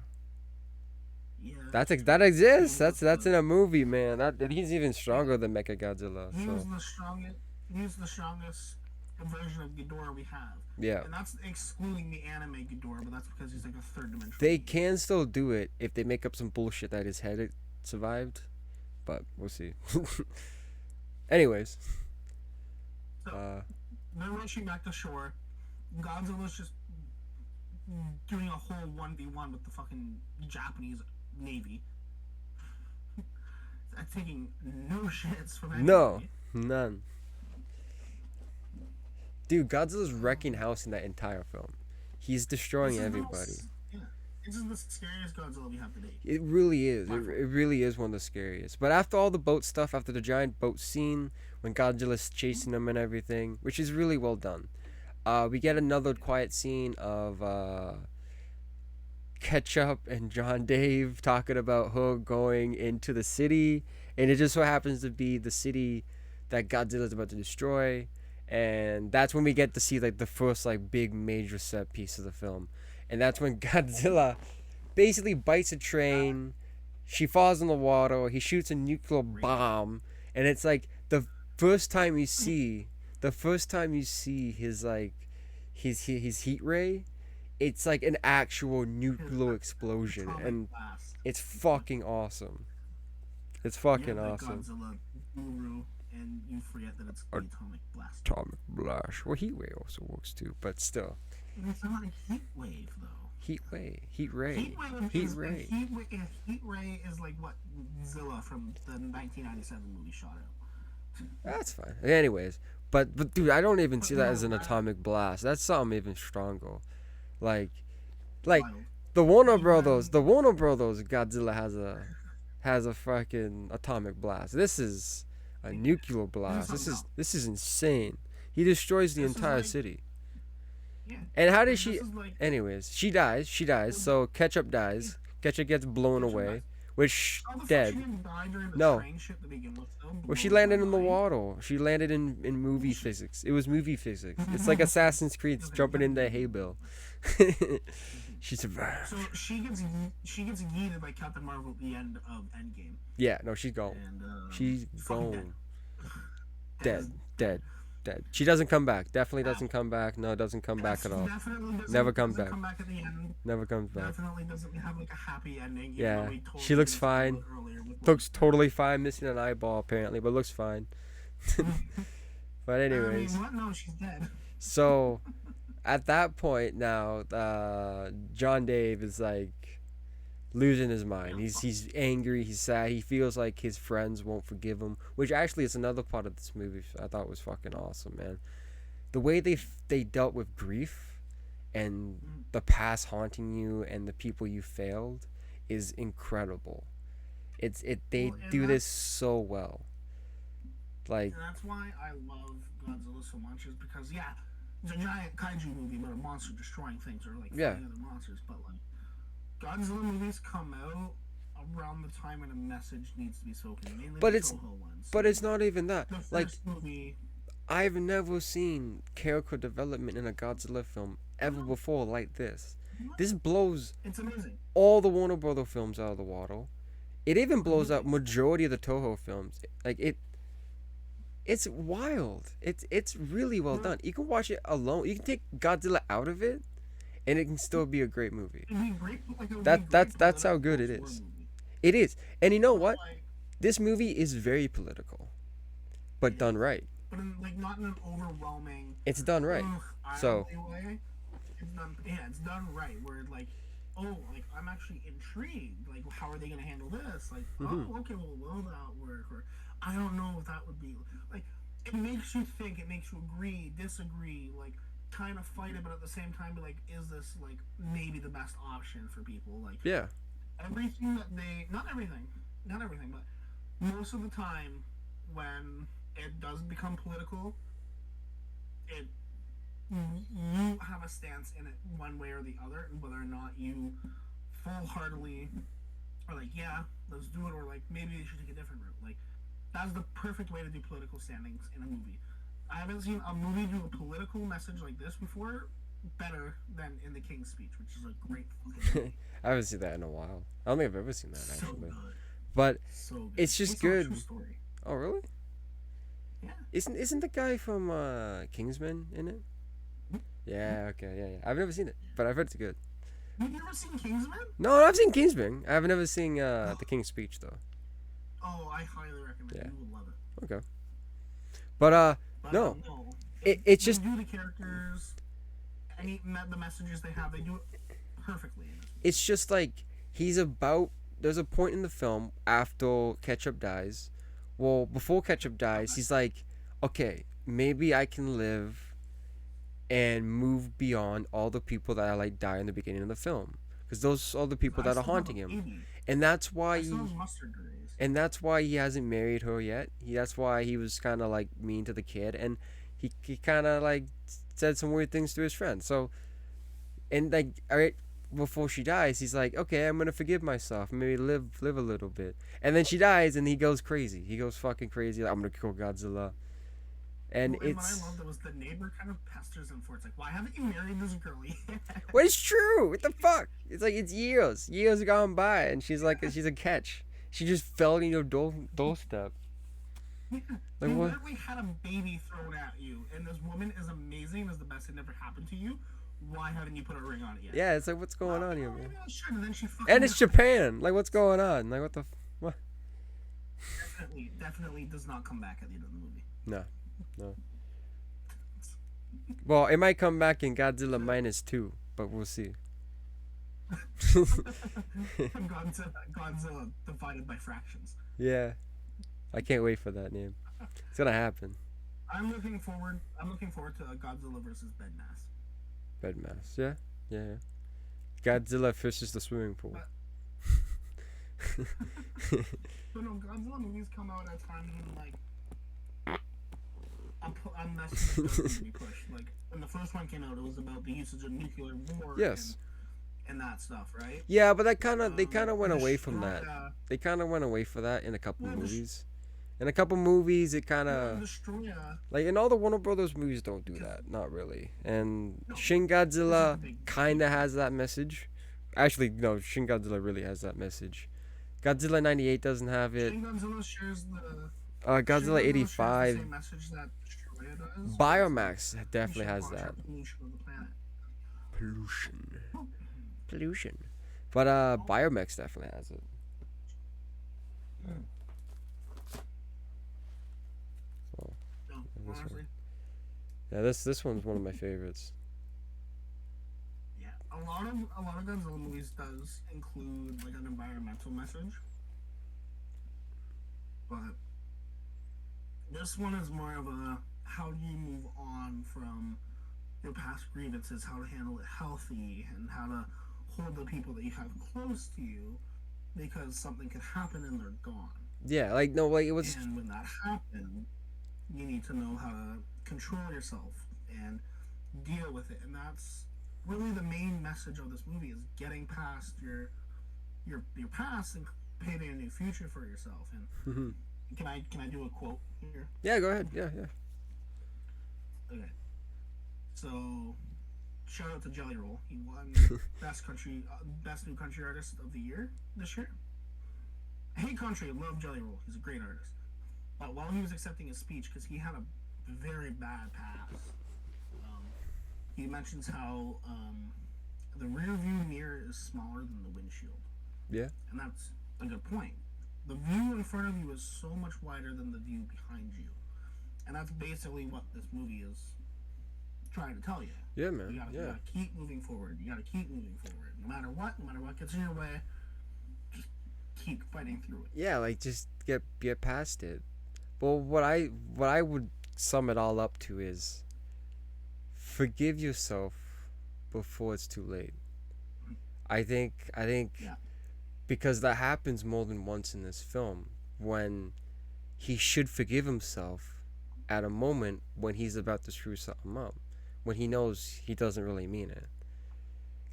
Yeah. That exists. That's in a movie, man. That he's even stronger than Mecha Godzilla. He was So the strongest. He was the strongest version of Ghidorah we have, yeah, and that's excluding the anime Ghidorah, but that's because he's like a third dimensional. they being. can still do it if they make up some bullshit that his head survived, but we'll see. Anyways, So they're rushing back to shore. Godzilla's just doing a whole 1v1 with the fucking Japanese Navy. That's taking no shits from anybody. no, none. Dude, Godzilla's wrecking house in that entire film. He's destroying This is the everybody. most- yeah, this is the scariest Godzilla we have to date. It really is. By It far. really is one of the scariest. But after all the boat stuff, after the giant boat scene, when Godzilla's chasing them and everything, which is really well done, we get another quiet scene of Ketchup and John Dave talking about her going into the city, and it just so happens to be the city that Godzilla's about to destroy, and that's when we get to see like the first like big major set piece of the film, and that's when Godzilla basically bites a train. She falls in the water. He shoots a nuclear bomb, and it's like first time you see the first time you see his like his heat ray, it's like an actual nuclear explosion, Atomic and blast. it's fucking awesome. It's You're fucking the awesome. Godzilla guru, and you forget that it's the atomic blast. Atomic blast. Well, heat ray also works too, but still, It's not a heat wave, though. heat ray, heat ray, Heat wave heat is ray. heat ray is like what Zilla from the 1997 movie shot out. That's fine. Anyways, but dude, I don't even But see that no, as an that atomic blast. That's something even stronger. Like, like wild. The Warner Brothers Godzilla has a fucking atomic blast. This is a nuclear blast. This is This is insane. He destroys the This is entire like city. yeah. And how does This she? is like Anyways, she dies. She dies. So Ketchup dies. Ketchup gets blown Ketchup away, dies. which how the fuck she dead. didn't die during the No. train shit to begin with. Though, Well, she blows my landed in the mind. water. She landed in movie physics. It was movie physics. It's like Assassin's Creed jumping into a hay bale. She survived. So she gets yeeted by Captain Marvel at the end of Endgame, Yeah, no, she's gone. and She's fucking gone. Dead. She doesn't come back. Definitely doesn't come back. No, doesn't come back at all. Definitely doesn't, Never comes doesn't back. come back at the end. Never comes back. Definitely doesn't have like a happy ending. even Yeah, though we told she you looks this fine. earlier with, like, Looks totally fine. Missing an eyeball apparently, but looks fine. But anyways, I mean, what? No, she's dead. so at that point now, John Dave is like losing his mind. He's angry. He's sad. He feels like his friends won't forgive him, which actually is another part of this movie I thought was fucking awesome, man. The way they dealt with grief and the past haunting you and the people you failed is incredible. They Well, and do this that's- so well. Like And that's why I love Godzilla so much, is because yeah, it's a giant kaiju movie about a monster destroying things or like Yeah. fighting other monsters, but like Godzilla movies come out around the time when a message needs to be spoken. Mainly But the it's- Toho ones. but it's not even that. The first Like movie. I've never seen character development in a Godzilla film ever before like this. This blows It's amazing. all the Warner Brother films out of the water. It even blows out majority of the Toho films. Like it's wild. It's really well done. You can watch it alone. You can take Godzilla out of it, and it can still be a great movie. It'd be great, like, it would That- be great that's how political good it for a is. movie. It is, and you know what? Like, This movie is very political, but done right. but in, like not in an overwhelming. It's done right. Ugh, So- eye-rolly way. It's done. Yeah, it's done right. Where like, oh, like I'm actually intrigued. Like, how are they gonna handle this? Like, Mhm. oh, okay, well, will that work? Or I don't know if that would be like. It makes you think. It makes you agree, disagree, like kind of fight it, but at the same time, be like, is this like maybe the best option for people? Like, Yeah. everything that they not everything, but most of the time when it does become political, it you have a stance in it one way or the other, and whether or not you full-heartedly are like, yeah, let's do it, or like maybe they should take a different route. Like that's the perfect way to do political standings in a movie. I haven't seen a movie do a political message like this before better than in The King's Speech, which is a great fucking movie. I haven't seen that in a while. I don't think I've ever seen that So actually. good. But So good. It's just Based on a good. true story. oh really? Yeah. Isn't the guy from Kingsman in it? Yeah. Okay. Yeah. I've never seen it, but I've heard it's good. You've never seen Kingsman? No, I've seen Kingsman. I've never seen The King's Speech though. Oh, I highly recommend it. Yeah. You will love it. Okay. But But No. no. It's They just do the characters, the messages they have. They do it perfectly. it's just like there's a point in the film after Ketchup dies. Well, before Ketchup dies, he's like, okay, maybe I can live and move beyond all the people that I like die in the beginning of the film, because those are the people I that are still have haunting a him, baby. and that's why I he still have mustard grays. and that's why he hasn't married her yet. That's why he was kind of like mean to the kid, and he kind of like said some weird things to his friend. So, and like, all right, before she dies, he's like, okay, I'm gonna forgive myself, maybe live a little bit, and then she dies, and he goes crazy. He goes fucking crazy. Like, I'm gonna kill Godzilla, and Well, and what I it's loved was the neighbor kind of pesters him for it's like, why haven't you married this girl yet? well, it's true. What the fuck? It's like it's years gone by, and she's like she's a catch. She just fell in your doorstep. Yeah, Like you what? literally had a baby thrown at you, and this woman is amazing, is the best that never happened to you. Why haven't you put a ring on it yet? Yeah, it's like what's going on here, Oh, man? maybe I should. And then she fucking And it's Japan. Like what's going on? Like what the? What? definitely does not come back at the end of the movie. No, no. Well, it might come back in Godzilla Minus Two, but we'll see. Godzilla divided by fractions. Yeah, I can't wait for that name. It's gonna happen. I'm looking forward. I'm looking forward to Godzilla versus Bedmass. Bedmass. Yeah, yeah. Godzilla versus the swimming pool. But no, Godzilla movies come out at times when like a message needs to be pushed. Like when the first one came out, it was about the usage of nuclear war. Yes. And that stuff, right? Yeah, but they kind of went away from that. Destroy, They kind of went away for that in a couple yeah, movies. In a couple movies, it kind of Destroy. like in all the Warner Brothers movies don't do that, not really. And No, Shin this is the Godzilla big kind of has that message. Actually, no, Shin Godzilla really has that message. Godzilla '98 doesn't have it. Shin Godzilla shares the Godzilla Shin '85, shares the same message that Destroyer does. Biomax We definitely should has watch that. our pollution of the planet. Pollution. But Biomax definitely has it. So No, this one. honestly, Yeah, this one's one of my favorites. yeah. A lot of Godzilla movies does include like an environmental message, but this one is more of a how do you move on from your past grievances, how to handle it healthy, and how to hold the people that you have close to you because something could happen and they're gone. Yeah, like no, like it was. And when that happens, you need to know how to control yourself and deal with it. And that's really the main message of this movie is getting past your past and creating a new future for yourself. And can I do a quote here? Yeah, go ahead. Yeah, yeah. Okay. So, shout out to Jelly Roll. He won best new country artist of the year this year. I hate country. I love Jelly Roll. He's a great artist. But while he was accepting his speech, because he had a very bad past, he mentions how the rear view mirror is smaller than the windshield, Yeah. and that's a good point. The view in front of you is so much wider than the view behind you, and that's basically what this movie is trying to tell you. Yeah, man. You Yeah. gotta keep moving forward. You gotta keep moving forward, no matter what gets in your way. Just keep fighting through it. Yeah, like just get past it. Well, what I would sum it all up to is forgive yourself before it's too late. I think Yeah. because that happens more than once in this film when he should forgive himself at a moment when he's about to screw something up, when he knows he doesn't really mean it.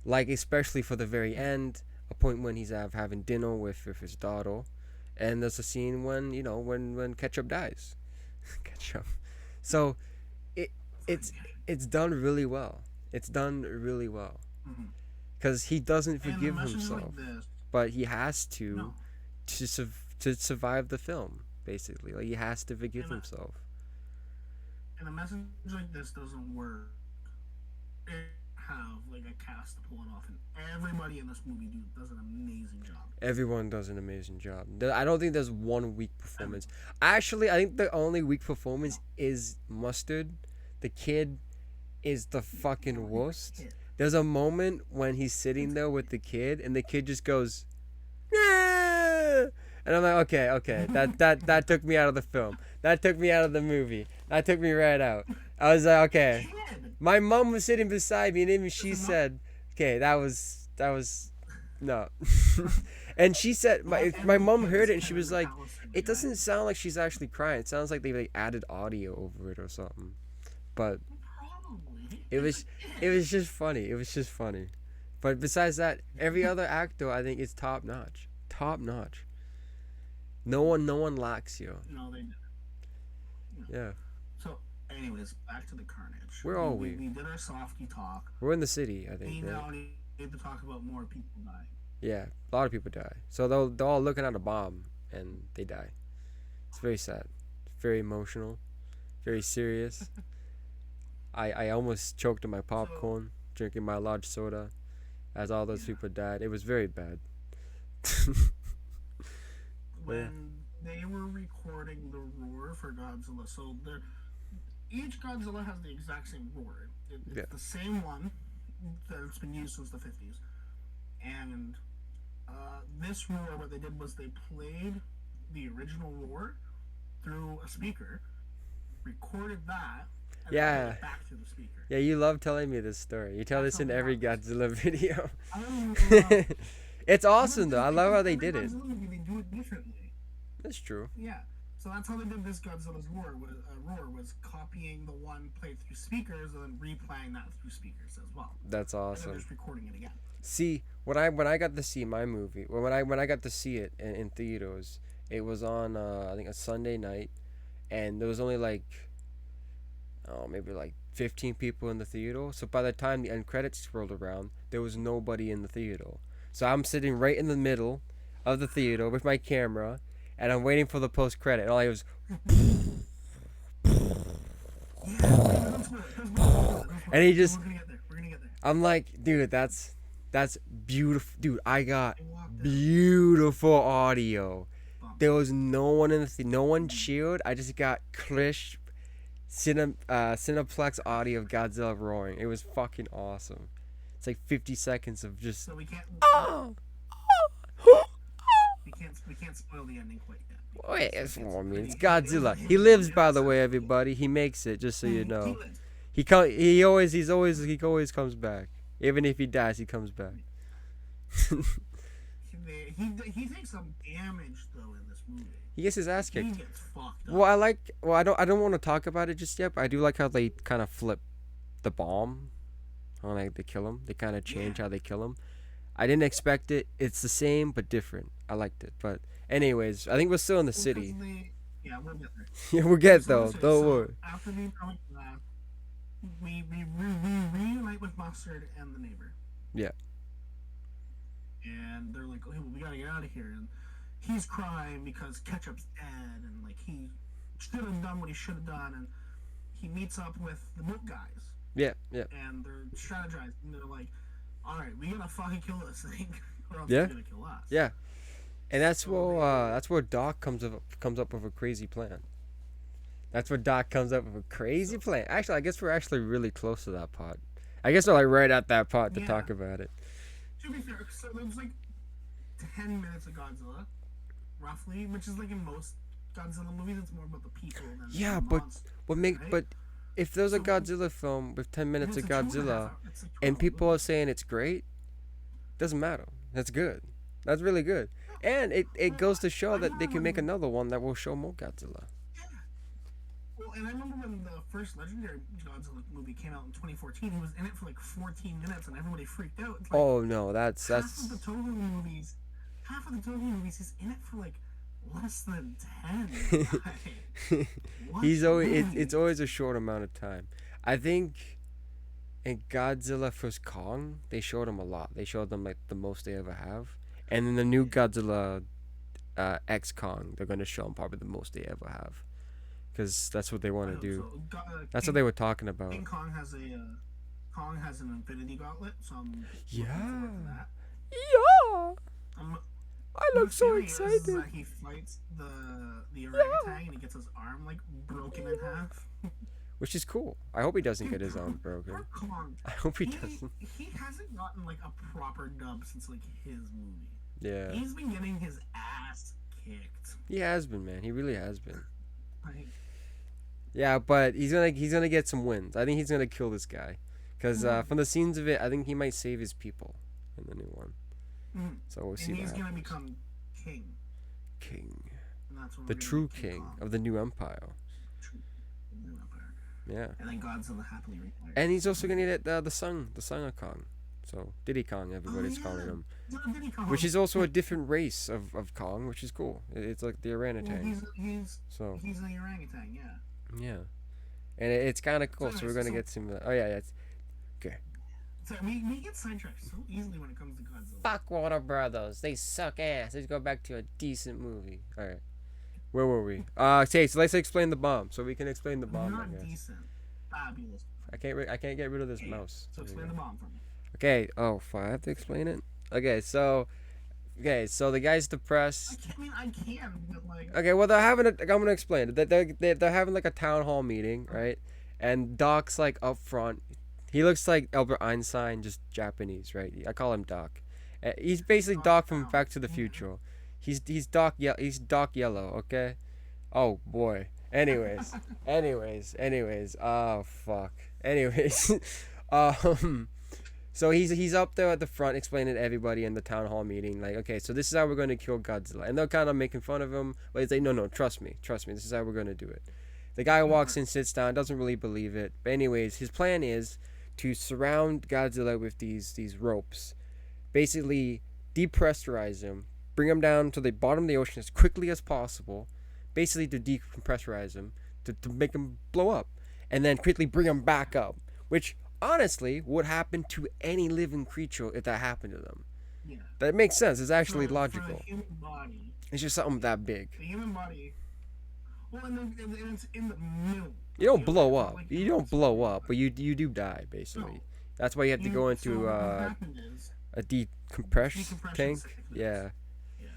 Like especially for the very end, a point when he's having dinner with his daughter, and there's a scene when when Ketchup dies, Ketchup. So it it's done really well. It's done really well Mhm. because he doesn't And the forgive message himself, like this, but he has to no, to survive the film. Basically, like he has to forgive And, uh, himself. and a message like this doesn't work. It have like a cast to pull it off, and everybody in this movie does an amazing job. Everyone does an amazing job. I don't think there's one weak performance. Actually, I think the only weak performance is Mustard. The kid is the fucking worst. There's a moment when he's sitting there with the kid, and the kid just goes, "Yeah!" And I'm like, okay, that took me out of the film. That took me out of the movie. That took me right out. I was like, okay. Kid, My mom was sitting beside me, and even she Listen, said, "Okay, that was no." And she said, my mom heard it, and she was like, "It doesn't sound like she's actually crying. It sounds like they like added audio over it or something." But Probably. it was just funny. It was just funny. But besides that, every other actor I think is top notch. Top notch. No one lacks you. No, they did. No. Yeah. So, anyways, back to the carnage. Where We, are we, we? we did our softy talk. We're in the city, I think, We right? now need to talk about more people dying. Yeah. A lot of people die. So they're all looking at a bomb and they die. It's very sad. Very emotional. Very serious. I almost choked on my So, popcorn drinking my large soda as all those yeah, people died. It was very bad. But yeah. when they were recording the roar for Godzilla, so each Godzilla has the exact same roar. Yeah. It's the same one that's been used since the 50s. And this roar, what they did was they played the original roar through a speaker, recorded that, and then played Yeah. it back through the speaker. Yeah, you love telling me this story. You tell That's this how in they every got this. Godzilla video. I love It's awesome though. because I love how they every did it. Godzilla movie they do it differently. That's true. Yeah. So that's how they did this Godzilla's roar was copying the one played through speakers and then replaying that through speakers as well. That's And then awesome. just recording it again. See, when I got to see my movie, or when I got to see it in theaters, it was on I think a Sunday night, and there was only like maybe like 15 people in the theater. So by the time the end credits rolled around, there was nobody in the theater. So I'm sitting right in the middle of the theater with my camera, and I'm waiting for the post credit. And all I was, Yeah, don't spoil it. Don't spoil it. and he just, We're gonna get there. We're gonna get there. I'm like, dude, that's beautiful, dude. I got I walked out. beautiful audio. Bummed. There was no one in the no one cheered. I just got crisp Cineplex audio of Godzilla roaring. It was fucking awesome. It's like 50 seconds of just. So we can't spoil the ending quite yet. Wait, because I mean, it's pretty- Godzilla. it He is lives, by the pretty way, awesome. everybody. He makes it, just so you He know. lives. He always comes back. Even if he dies, he comes back. He takes some damage though in this movie. He gets his ass He kicked. gets fucked up. Well, I don't want to talk about it just yet, but I do like how they kind of flip the bomb. How like they kill him. They kind of change how they kill him. I didn't expect it. It's the same but different. I liked it. But anyways, I think we're still in the city. Yeah, we'll get there. Yeah, we'll get So though. listen, Don't so worry. after the atomic blast, we reunite with Mustard and the neighbor. Yeah. And they're like, okay, well, we gotta get out of here. And he's crying because Ketchup's dead, and like he should have done what he should have done. And he meets up with the boat guys, Yeah. Yeah. and they're strategizing. And they're like, all right, we gotta fucking kill this thing, or else Yeah. it's gonna kill us. Yeah. And So that's where Doc comes up with a crazy plan. That's where Doc comes up with a crazy plan. Actually, I guess we're actually really close to that part. I guess we're like right at that part to Yeah. talk about it. To be fair, so there's like 10 minutes of Godzilla, roughly, which is like in most Godzilla movies, it's more about the people than Yeah, the but monster, But right? if there's a So- Godzilla film with 10 minutes of It's a 2.5 Godzilla hour- it's a 2 and hour people are movie. saying it's great, doesn't matter. That's good. That's really good. And it goes to show that they can make another one that will show more Godzilla. Yeah. Well, and I remember when the first Legendary Godzilla movie came out in 2014, he was in it for like 14 minutes and everybody freaked out. It's like Oh no, that's half of the Toho movies, he's in it for like less than 10. Like, what he's always movie? it's always a short amount of time. I think in Godzilla vs Kong, they showed him a lot. They showed them like the most they ever have. And in the new Godzilla X Kong, they're gonna show him probably the most they ever have, because that's what they want to do. So, That's what they were talking about. King Kong has Kong has an Infinity Gauntlet, so I'm looking Yeah. forward to that. Yeah, I'm, I the look so theory is excited. that he fights the orangutan and he gets his arm like broken in half. Which is cool. I hope he doesn't get his arm Poor broken. Kong. I hope he doesn't. He hasn't gotten like a proper dub since like his movie. Yeah, He's been getting his ass kicked. he has been, man. He really has been. Like, Yeah, but he's gonna get some wins. I think he's gonna kill this guy, because from the scenes of it, I think he might save his people in the new one. mm. So we'll see And what he's gonna happens. become king. King, And that's when the we're gonna true get king Kong. of the new empire. True. The new empire. Yeah, And then Godzilla happily retired. and he's also gonna get the son of Kong. So Diddy Kong, Oh everybody's calling yeah, him, Diddy which Kong. is also a different race of Kong, which is cool. It's like the Well, orangutan. he's So he's an orangutan. Yeah. yeah, and it's kind of So cool. So we're anyways, gonna so get some. Oh yeah, yeah. It's, okay. so we get sidetracked so easily when it comes to Godzilla. Fuck Warner Brothers. They suck ass. Let's go back to a decent movie. All right. Where were we? Okay, so let's explain the bomb. So we can explain the bomb, I Not guess. decent. Fabulous. I can't get rid of this Okay. mouse. So There we explain go. the bomb for me. Okay. Oh, fuck. I have to explain it. Okay. So the guy's depressed. I mean, I can, but like. Okay. Well, they're having a. I'm gonna explain it. They're having like a town hall meeting, right? And Doc's like up front. He looks like Albert Einstein, just Japanese, right? I call him Doc. He's basically Doc from Back to the Future. He's Doc. He's Doc Yellow. Okay. Oh boy. Anyways. Oh fuck. Anyways, um, so he's up there at the front explaining to everybody in the town hall meeting, like, okay, so this is how we're gonna kill Godzilla, and they're kind of making fun of him, but he's like, no, trust me, this is how we're gonna do it. The guy walks in, sits down, doesn't really believe it. But anyways, his plan is to surround Godzilla with these ropes, basically depressurize him, bring him down to the bottom of the ocean as quickly as possible, basically to decompressurize him, to make him blow up, and then quickly bring him back up, which honestly would happen to any living creature if that happened to them. Yeah. That makes sense. It's actually For logical. the human body. It's just something that big. The human body. Well, and it's in the middle. You don't blow It's up. like You don't blow up, but you do die basically. No. That's why you have to go into So what would happen is a decompress decompression tank. sickness. Yeah, Yeah.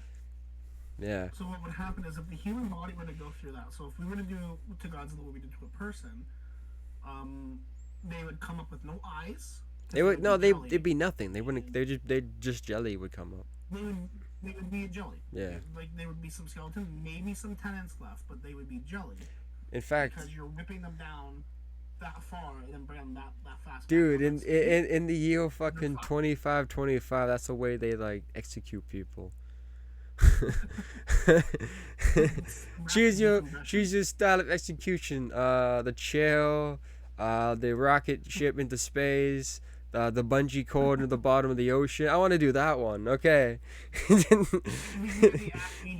yeah. So what would happen is if the human body were to go through that. So if we were to do to Godzilla what we did to a person, they would come up with no eyes. They would no. Be They'd be nothing. They wouldn't. They just jelly would come up. They would they would be a jelly. Yeah. Like there would be some skeleton, maybe some tenants left, but they would be jelly. In fact, Because you're ripping them down that far and then bring them that fast. dude, in the year fucking 2525, that's the way they like execute people. choose your style of execution. The chill, the rocket ship into space, the bungee cord at the bottom of the ocean. I want to do that one. Okay.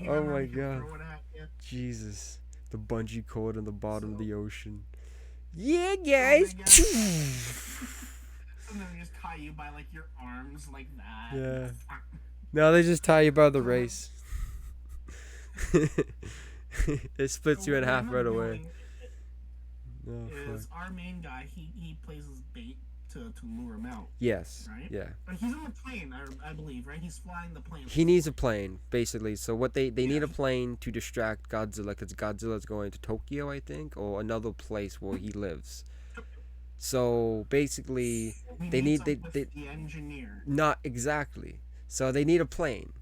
Oh my god. Jesus. The bungee cord on the bottom of the ocean. Yeah, guys. And then they just tie you by like your arms like that. Yeah. No, they just tie you by the race. It splits you in half right away. No, is our main guy? He plays his bait to lure him out. yes. Right. Yeah. But he's in the plane, I believe, right? He's flying the plane. He needs a plane, basically. So what they need a plane to distract Godzilla, because Godzilla's going to Tokyo, I think, or another place where he lives. So basically, they need the engineer. not exactly. So they need a plane,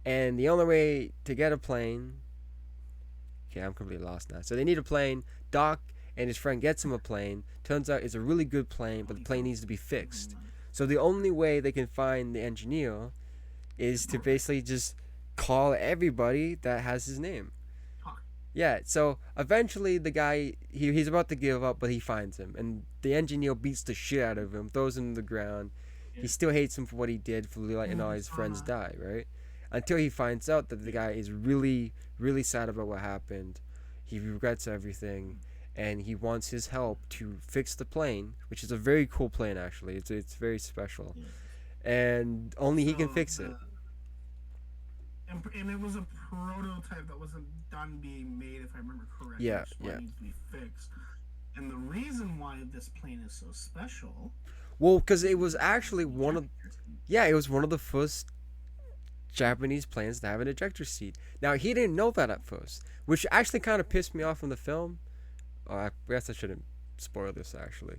and the only way to get a plane. Okay, I'm completely lost now. So they need a plane. Doc and his friend gets him a plane. Turns out it's a really good plane, but the plane needs to be fixed. So the only way they can find the engineer is to basically just call everybody that has his name. Yeah, so eventually the guy, he's about to give up, but he finds him. And the engineer beats the shit out of him, throws him to the ground. He still hates him for what he did, for letting all his friends die, right? Until he finds out that the guy is really, really sad about what happened. He regrets everything. And he wants his help to fix the plane, which is a very cool plane, actually. It's very special. And only he can fix it. And it was a prototype that wasn't done being made, if I remember correctly. Yeah, It needs to be fixed. And the reason why this plane is so special. Well, because it was actually it was one of the first Japanese planes to have an ejector seat. Now, he didn't know that at first, which actually kind of pissed me off in the film. Oh, I guess I shouldn't spoil this, actually.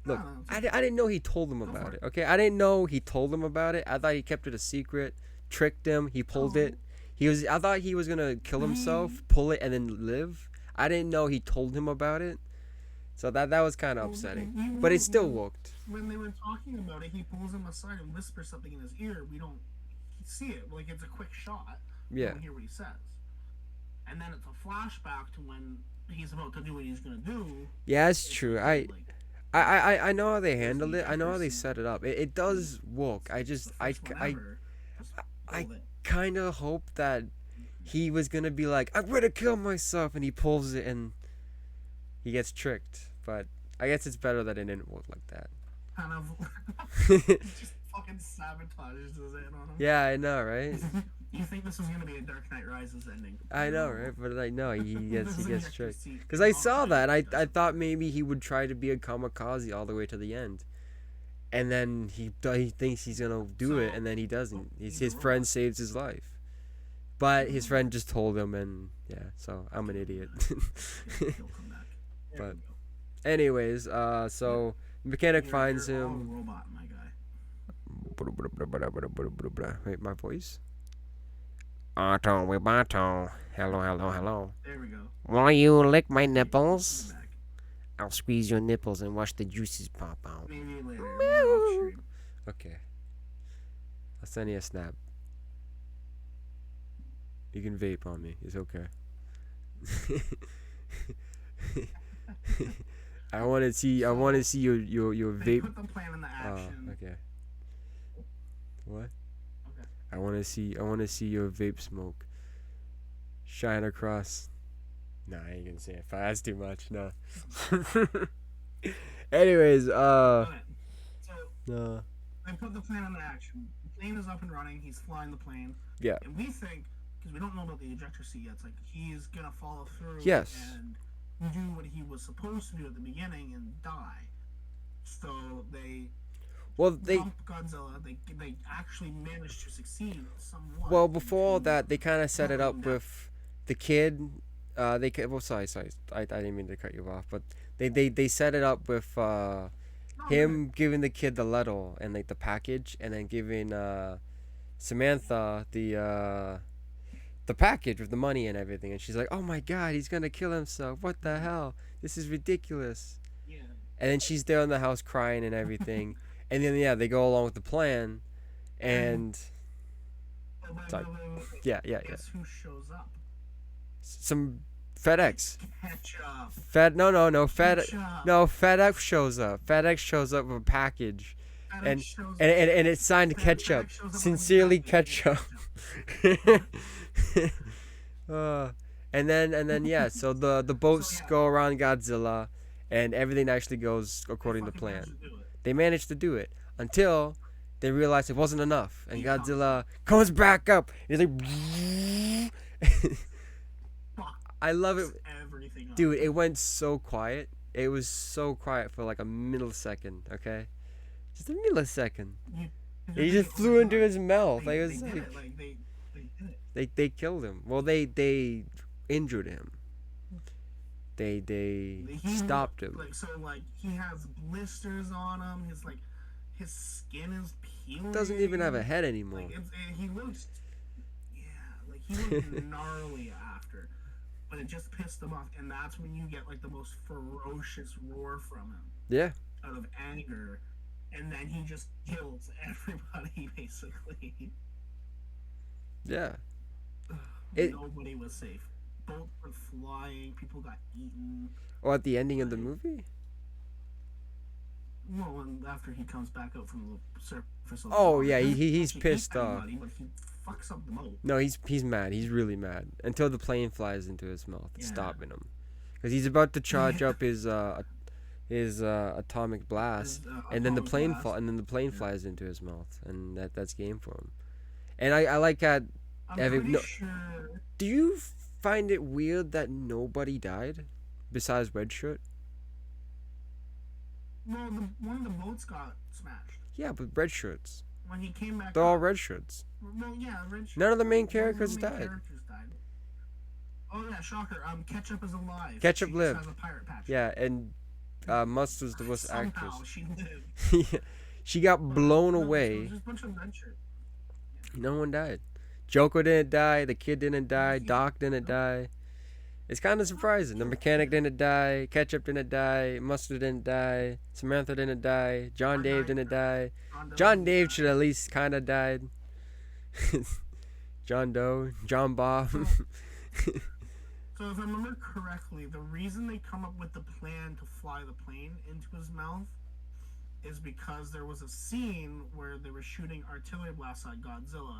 Look, I didn't know he told him about it, okay? I didn't know he told him about it. I thought he kept it a secret, tricked him, he pulled it. I thought he was going to kill himself, pull it, and then live. I didn't know he told him about it. So that was kind of upsetting. But it still worked. When they were talking about it, he pulls him aside and whispers something in his ear. We don't see it. Like, it's a quick shot. Yeah. We don't hear what he says. And then it's a flashback to when he's about to do what he's going to do. Yeah, it's true. I know how they Whereas the handled it. I know how ejector they seat, set it up. It the, does work. the first one ever, just I killed it. kind of hope that he was gonna be like, I'm gonna kill myself, and he pulls it and he gets tricked. But I guess it's better that it didn't work like that. Kind of just fucking sabotages it on him. Yeah, I know, right? You think this was gonna be a Dark Knight Rises ending? I know, No. right? But I know he This gets ejector tricked. seat Cause did I not saw that. I doesn't thought work. maybe he would try to be a kamikaze all the way to the end, and then he thinks he's gonna do it, So, and then he oh, doesn't. he's a His friend robot. saves his life, but his friend just told him, and yeah. So I'm an idiot. He'll come back. There But we go. anyways, so mechanic finds You're all him. robot, my guy. Wait, my voice. Otto, Wibato. Hello, hello, hello. There we go. Will you lick my You're nipples? back. I'll squeeze your nipples and watch the juices pop out. Maybe later. Maybe off stream. Okay. I'll send you a snap. You can vape on me. It's okay. I want to see. I want to see your They vape. put the plan into action. Okay. What? Okay. I want to see. I want to see your vape smoke shine across. Nah, I ain't gonna say it. That's too much. No. Anyways, Okay. So no. they put the plan into action. The plane is up and running. He's flying the plane. Yeah. And we think, because we don't know about the ejector seat yet, it's like he's gonna follow through Yes. and do what he was supposed to do at the beginning and die. So they Well, they. dump Godzilla. They actually managed to succeed somewhat. Well, before all to that, they kind of set it calm up him down. with the kid. Well, sorry. I didn't mean to cut you off, but they set it up with No, him giving the kid the letter and like the package, and then giving Samantha the package with the money and everything, and she's like, "Oh my God, he's gonna kill himself! What the hell? This is ridiculous!" yeah. And then she's there in the house crying and everything, and then yeah, they go along with the plan, and Sorry. yeah. Guess who shows up? Some FedEx. Ketchup. FedEx shows up. FedEx shows up with a package, FedEx and shows up. and it's signed Ketchup. FedEx shows up with Sincerely, exactly Ketchup. uh, and then yeah, so the boats So, yeah. go around Godzilla, and everything actually goes according to Fucking plan. managed to do it. They managed to do it until they realized it wasn't enough, and He comes Godzilla comes back up. He's like, Fuck I love it. everything up. Dude, it went so quiet. It was so quiet for like a millisecond, okay? Just a millisecond. He just flew into his mouth. Like, it was they like did it. Like they did it. they killed him. Well, they injured him. They He stopped him. Like so, like he has blisters on him. His skin is peeling. Doesn't even have a head anymore. Like he looks, yeah, like he looked gnarly after, but it just pissed him off, and that's when you get like the most ferocious roar from him Yeah. out of anger, and then he just kills everybody basically. Yeah. It- Nobody was safe. Boats were flying. People got eaten. Or at the ending of the movie? Well, and after he comes back out from the surface of the Oh water, yeah, he he's doesn't pissed eat off. anybody, but he fucks up the boat. No, he's mad. He's really mad until the plane flies into his mouth, Yeah. stopping him. Because he's about to charge up his atomic blast, and then the plane Yeah. flies into his mouth, and that's game for him. And I like that. I'm Every- pretty no- sure. Do you find it weird that nobody died besides Red Shirt? Well, one of the boats got smashed Yeah, but red shirts. when he came back. They're all up. red shirts. Well, yeah, red shirt. None of the main None of the characters main died. characters died. Oh yeah, shocker. Ketchup is alive. Ketchup she lived. Just has a pirate patch. Yeah, and Mustard's the worst Somehow actress. she lived. She got blown No, so it away. was just a bunch of red shirts. No one died. Joker didn't die. The kid didn't die. Doc didn't die. It's kind of surprising. The mechanic didn't die. Ketchup didn't die. Mustard didn't die. Samantha didn't die. John Dave didn't die. John Dave should at least kind of died. John Doe. John Bob. So So if I remember correctly, the reason they come up with the plan to fly the plane into his mouth is because there was a scene where they were shooting artillery blasts at Godzilla,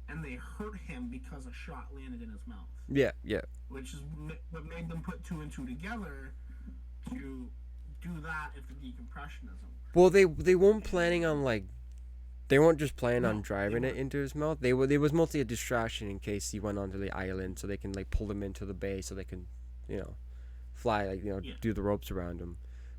and they hurt him because a shot landed in his mouth. Yeah, yeah. Which is what made them put two and two together to do that if the decompressionism. Well, they weren't planning on like. They weren't just planning on No, driving it into his mouth. They were. It was mostly a distraction in case he went onto the island, so they can like pull him into the bay, so they can, fly Yeah. do the ropes around him.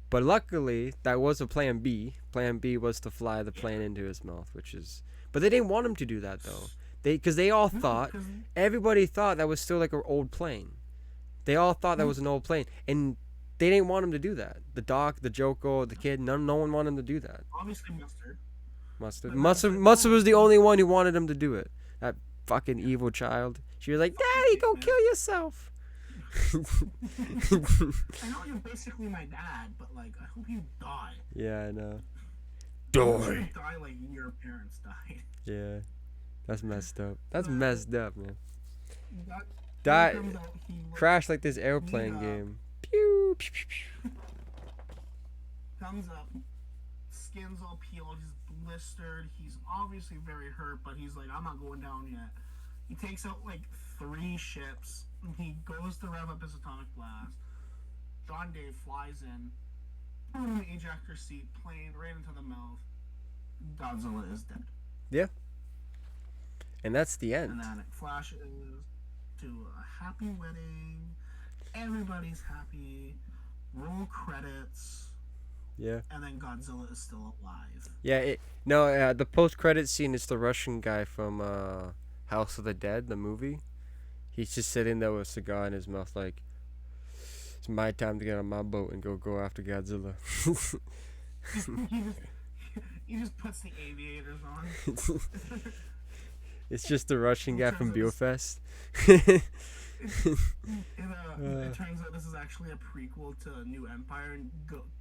But luckily, that was a plan B. Plan B was to fly the plane into his mouth, which is. But they didn't want him to do that though. Because they all thought, everybody thought that was still like an old plane. They all thought that was an old plane, and they didn't want him to do that. The doc, the Joko, the kid, no one wanted him to do that. Obviously, Mustard. Mustard was the only one who wanted him to do it. That fucking evil child. She was like, "Daddy, go kill yourself." I know you're basically my dad, but like, I hope you die. Yeah, I know. I hope you die like your parents died. Yeah, that's messed up. That's messed up, man. That Die, turns out he crash like this airplane game. Pew, pew, pew, pew. comes up, skin's all peeled, he's blistered, he's obviously very hurt, but he's like, I'm not going down yet. He takes out like 3 ships, and he goes to rev up his atomic blast. John Dave flies in, boom, ejector seat, plane right into the mouth. Godzilla is dead. Yeah. And that's the end. And then it flashes to a happy wedding. Everybody's happy. Roll credits. Yeah. And then Godzilla is still alive. Yeah. The post-credit scene is the Russian guy from House of the Dead, the movie. He's just sitting there with a cigar in his mouth, like, it's my time to get on my boat and go after Godzilla. he just puts the aviators on. It's just the Russian guy from Beerfest. It turns out this is actually a prequel to New Empire, and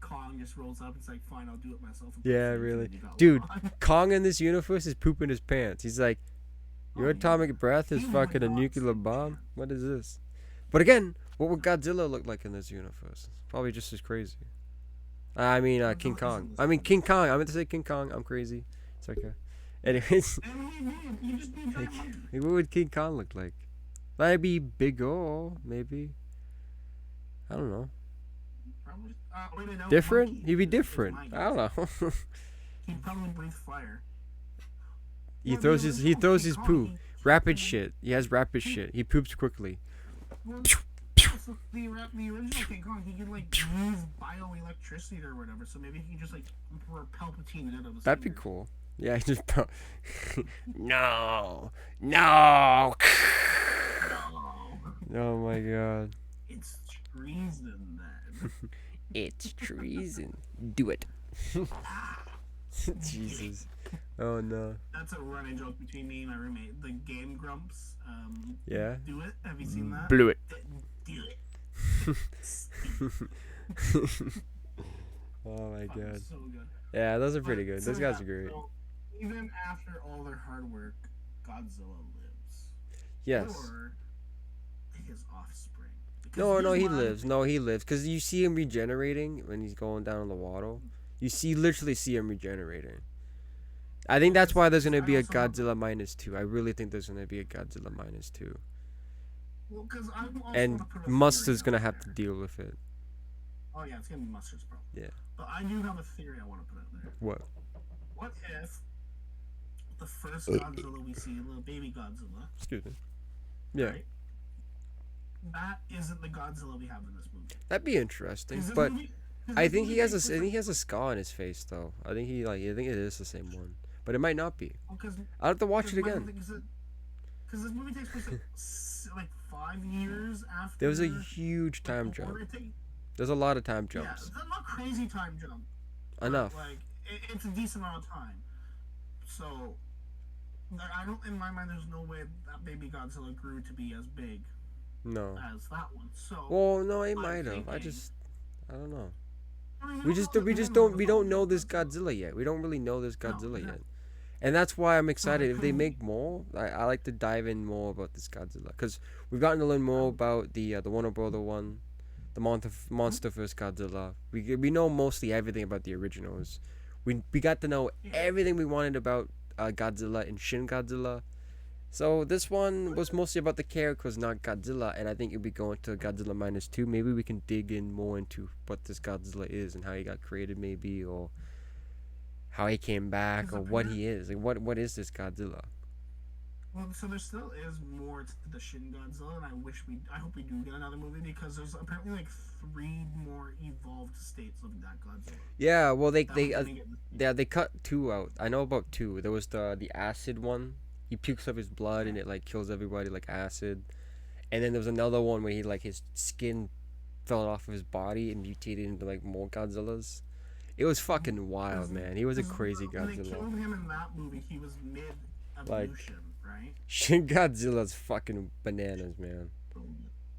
Kong just rolls up and is like, fine, I'll do it myself. Yeah, really. Dude, Kong in this universe is pooping his pants. He's like, your atomic breath is fucking a nuclear bomb? What is this? But again, what would Godzilla look like in this universe? Probably just as crazy. I mean, King Kong. I meant to say King Kong. I'm crazy. It's okay. Anyways, what would King Kong look like? Maybe bigger, maybe. I don't know. Different? He'd be different. I don't know. He'd probably breathe fire. He throws his poo. Rapid shit. He has rapid shit. He poops quickly. The original King Kong, he could like use bioelectricity or whatever. So maybe he could just like repel Palpatine out of his. That'd be cool. Yeah, he just no. Oh my god. It's treason then. It's treason. Do it. Jesus. Oh no. That's a running joke between me and my roommate. The Game Grumps. Yeah. Do it. Have you seen that? Blew it. Do it. Oh my god. So good. Yeah, those are pretty good. So Those guys are great. So even after all their hard work, Godzilla lives. Yes. Or his offspring. No, he lives. No, he lives. Because you see him regenerating when he's going down in the water. Literally see him regenerating. I think that's why there's going to be a Godzilla Minus 2. I really think there's going to be a Godzilla Minus 2. Well, and Mustard's going to have to deal with it. Oh, yeah, it's going to be Mustard's problem. Yeah. But I do have a theory I want to put out there. What? What if the first Godzilla we see, little baby Godzilla. Excuse me. Yeah. Right, that isn't the Godzilla we have in this movie. That'd be interesting, but I think he has a scar on his face though. I think it is the same one, but it might not be. Well, I'll have to watch it again. Because this movie takes place like 5 years after. There was a huge time jump. There's a lot of time jumps. Yeah, not crazy time jump. Enough. Like it's a decent amount of time. So, I don't. In my mind, there's no way that baby Godzilla grew to be as big. No. As that one. So. Well, no, it might have. I don't know. We don't know this Godzilla yet. We don't really know this Godzilla yet. And that's why I'm So they excited. If they couldn't. make more, I like to dive in more about this Godzilla because we've gotten to learn more about the Warner Brother one, the Monster vs Godzilla. We know mostly everything about the originals. We got to know Yeah. everything we wanted about Godzilla and Shin Godzilla. So this one was mostly about the characters, not Godzilla, and I think if we go into Godzilla Minus Two, maybe we can dig in more into what this Godzilla is and how he got created, maybe, or how he came back, Because or what apparently, he is. Like, what is this Godzilla? well, so there still is more to the Shin Godzilla, and I hope we do get another movie because there's apparently like three more evolved states of that Godzilla Yeah, well, that we didn't get. they cut two out. I know about two. There was the acid one. He pukes up his blood and Yeah. it like kills everybody like acid. And then there was another one where he like his skin fell off of his body and mutated into like more Godzillas. It was fucking wild, man. He was a Because crazy when they Godzilla. killed him in that movie, he was mid Like evolution, right? Shin Godzilla's fucking bananas, man.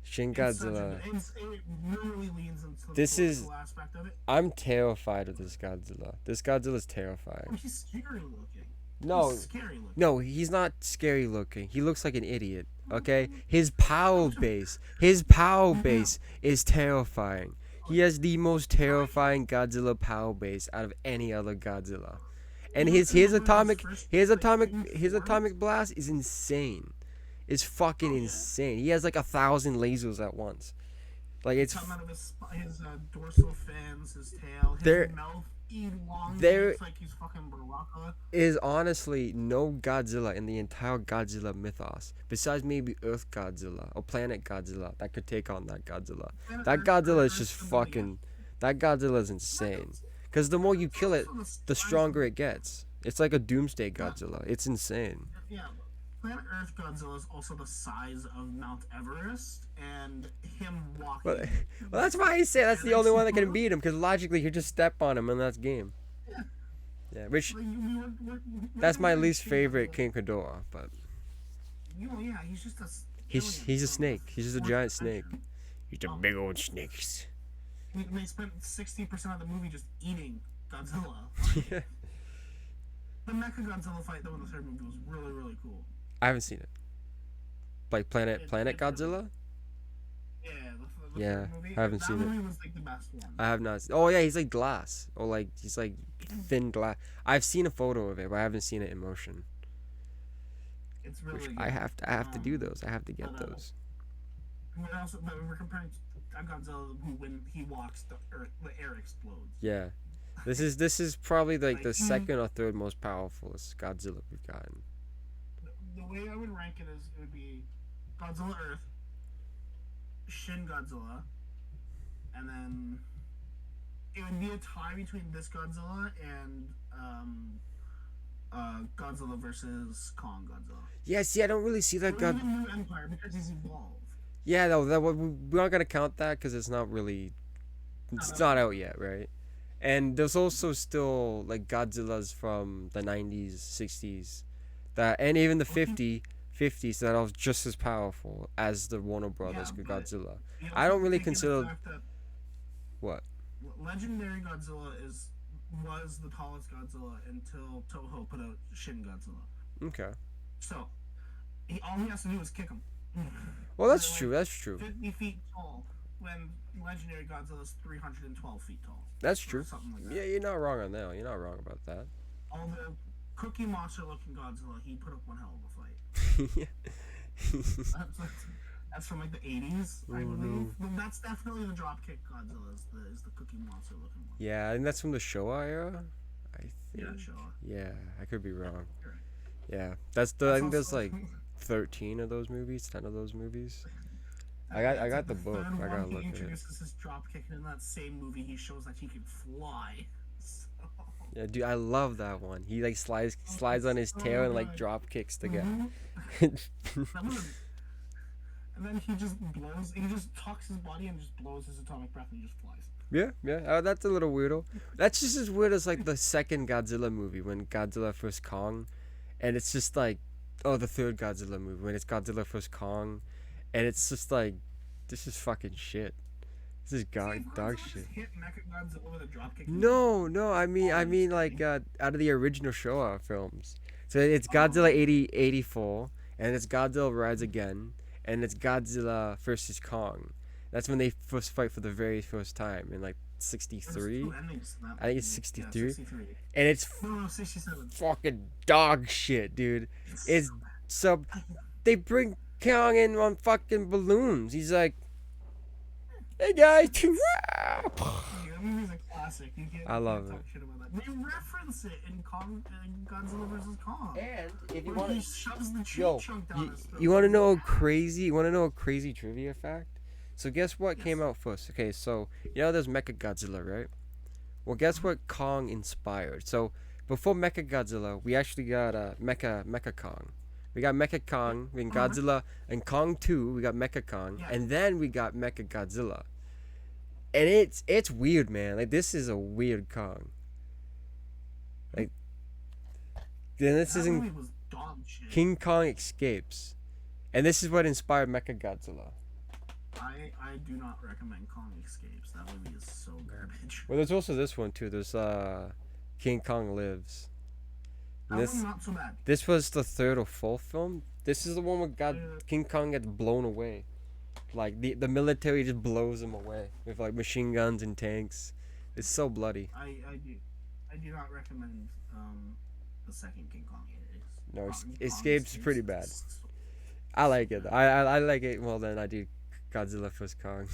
Shin It's such a. Godzilla. It really leans into the This is. political aspect of it. I'm terrified of this Godzilla. This Godzilla's Oh, terrifying. he's scary looking. No, He's scary looking. no, he's not scary looking. He looks like an idiot. Okay, his power base is terrifying. He has the most terrifying Godzilla power base out of any other Godzilla. And his atomic blast is insane. It's fucking Oh yeah. insane. He has like 1,000 lasers at once. Like it's Coming out of his dorsal fins, his tail, his there. mouth There elongates like he's fucking Baraka. is honestly no Godzilla in the entire Godzilla mythos, besides maybe Earth Godzilla or Planet Godzilla, that could take on that Godzilla. That Godzilla is just fucking. That Godzilla is insane. Because the more you kill it, the stronger it gets. It's like a doomsday Godzilla. It's insane. Yeah, Planet Earth Godzilla is also the size of Mount Everest, and him walking. Well, well, that's why I say that's the only one that can beat him. Because logically, you just step on him and that's game. Yeah. Yeah, which Like, that's my least King favorite Godzilla. King Ghidorah, but You know, yeah, he's just a. he's a snake. He's just a giant snake. He's a Um, big old snake. They spent 60% of the movie just eating Godzilla. Yeah. The Mecha Godzilla fight though in the third movie was really really cool. I haven't seen it. Like Planet It's Godzilla? Yeah, the Yeah, third movie. I haven't That seen it. movie was like the best one. I have not. Oh yeah, he's like glass, or like he's like thin glass. I've seen a photo of it, but I haven't seen it in motion. It's Which really good. I have to do those. I have to get but, those. But we're comparing to Godzilla who when he walks the air explodes. Yeah, this is probably like the Like, second or third most powerful Godzilla we've gotten. The way I would rank it is it would be Godzilla Earth, Shin Godzilla, and then it would be a tie between this Godzilla and Godzilla versus Kong Godzilla. Yeah, see, I don't really see that Or God. even New Empire because he's evolved. Yeah, no, we're not gonna count that because it's not really. It's not out yet, right? And there's also still like Godzillas from the 90s, 60s, that and even the 50s that are just as powerful as the Warner Brothers Yeah, but Godzilla. You I don't also really take into consider fact that what. Legendary Godzilla was the tallest Godzilla until Toho put out Shin Godzilla. Okay. So all he has to do is kick him. Well, that's They're true. like That's true. 50 feet tall when Legendary Godzilla is 312 feet tall. That's Or true. something like that. Yeah, you're not wrong on that. You're not wrong about that. Although Cookie Monster looking Godzilla, he put up one hell of a fight. Yeah. That's from like the 80s, I Mhm. believe. Well, that's definitely the Dropkick Godzilla is the Cookie Monster looking one. Yeah, and that's from the Showa era. I think. Yeah, sure. Yeah, I could be wrong. You're right. Yeah, that's the. I That's think there's also- like 13 of those movies, 10 of those movies. I got the book. third I gotta one, he look at it. introduces his dropkick, and in that same movie, he shows that he can fly. So, Yeah, dude, I love that one. He like slides on his so tail and like good. drop kicks the guy. That was- and then he just blows. He just tucks his body and just blows his atomic breath, and he just flies. Yeah. That's a little weirdo. That's just as weird as like the second Godzilla movie when Godzilla vs Kong, and it's just like, oh, the third Godzilla movie when it's Godzilla vs Kong, and it's just like, this is fucking shit. This is dog Godzilla shit. just hit Mechagodzilla with a dropkick. No, I mean like out of the original Showa films, So it's Godzilla Oh, 8084, and it's Godzilla Rise Again, and it's Godzilla versus Kong. That's when they first fight for the very first time in like there's two 63. endings to that I think it's movie. Yeah, 63, 63. and it's No, no, 67. fucking dog shit, dude. It's It's so they bring Kong in on fucking balloons. He's like, "Hey guys," yeah, that movie's a classic. I You can't love talk it. shit about that. They reference it in Godzilla vs Kong, And if you where want he to, shoves the tree yo, chunk down you, his throat. you want to Like, know a yeah. crazy? You want to know a crazy trivia fact? So guess what Yes. came out first? Okay, so you know there's Mecha Godzilla, right? Well, guess what Kong inspired? So before Mecha Godzilla, we actually got Mecha Kong. We got Mecha Kong in Uh-huh. Godzilla and Kong 2. We got Mecha Kong, Yeah. and then we got Mecha Godzilla. And it's weird, man. Like this is a weird Kong. Like then this That isn't movie was dog shit. King Kong Escapes, and this is what inspired Mecha Godzilla. I do not recommend Kong Escapes. That movie is so garbage. Well, there's also this one too. There's King Kong Lives. And That one's not so bad. this was the third or fourth film. This is the one where Uh, King Kong gets blown away. Like the military just blows him away with like machine guns and tanks. It's so bloody. I do not recommend the second King Kong. It is No, Kong Escape's Escapes pretty bad. is so I like it. bad. I like it more than I do Godzilla vs Kong.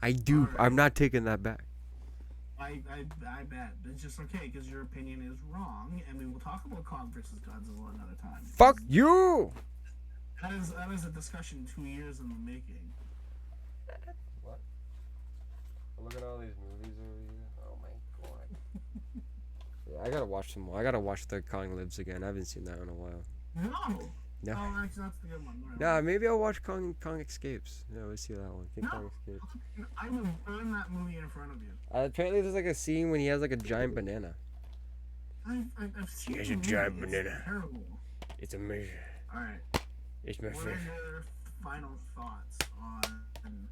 I do. Alright. I'm not taking that back. I bet. It's just okay because your opinion is wrong, and we will talk about Kong versus Godzilla another time. Fuck you. That is a discussion 2 years in the making. What? Look at all these movies over here. Oh my god. Yeah, I gotta watch some more. I gotta watch The Kong Lives again. I haven't seen that in a while. No. No. Oh, actually, that's the good one. Right. Nah, maybe I'll watch Kong Escapes. Yeah, let's see that one. King No. Kong Escapes. I will burn that movie in front of you. Apparently, there's like a scene when he has like a giant banana. I've seen Here's the a movie. giant It's banana. terrible. It's amazing. All right. It's my What favorite. are your final thoughts on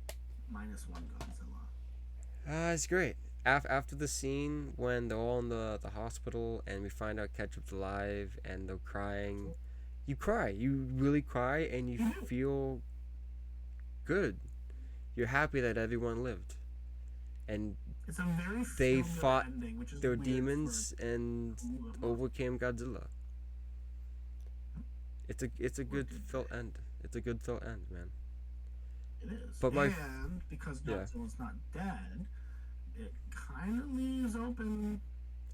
Minus One Godzilla? It's great. After the scene when they're all in the hospital and we find out Ketchup's alive and they're crying, you cry. You really cry and you feel good. You're happy that everyone lived. And It's a very they feel-good fought ending, which is their weird demons and for- overcame Godzilla. It's a good Wicked. felt end. It's a good felt end, man. It is. But my- and because yeah. Godzilla's not dead, it kind of leaves open.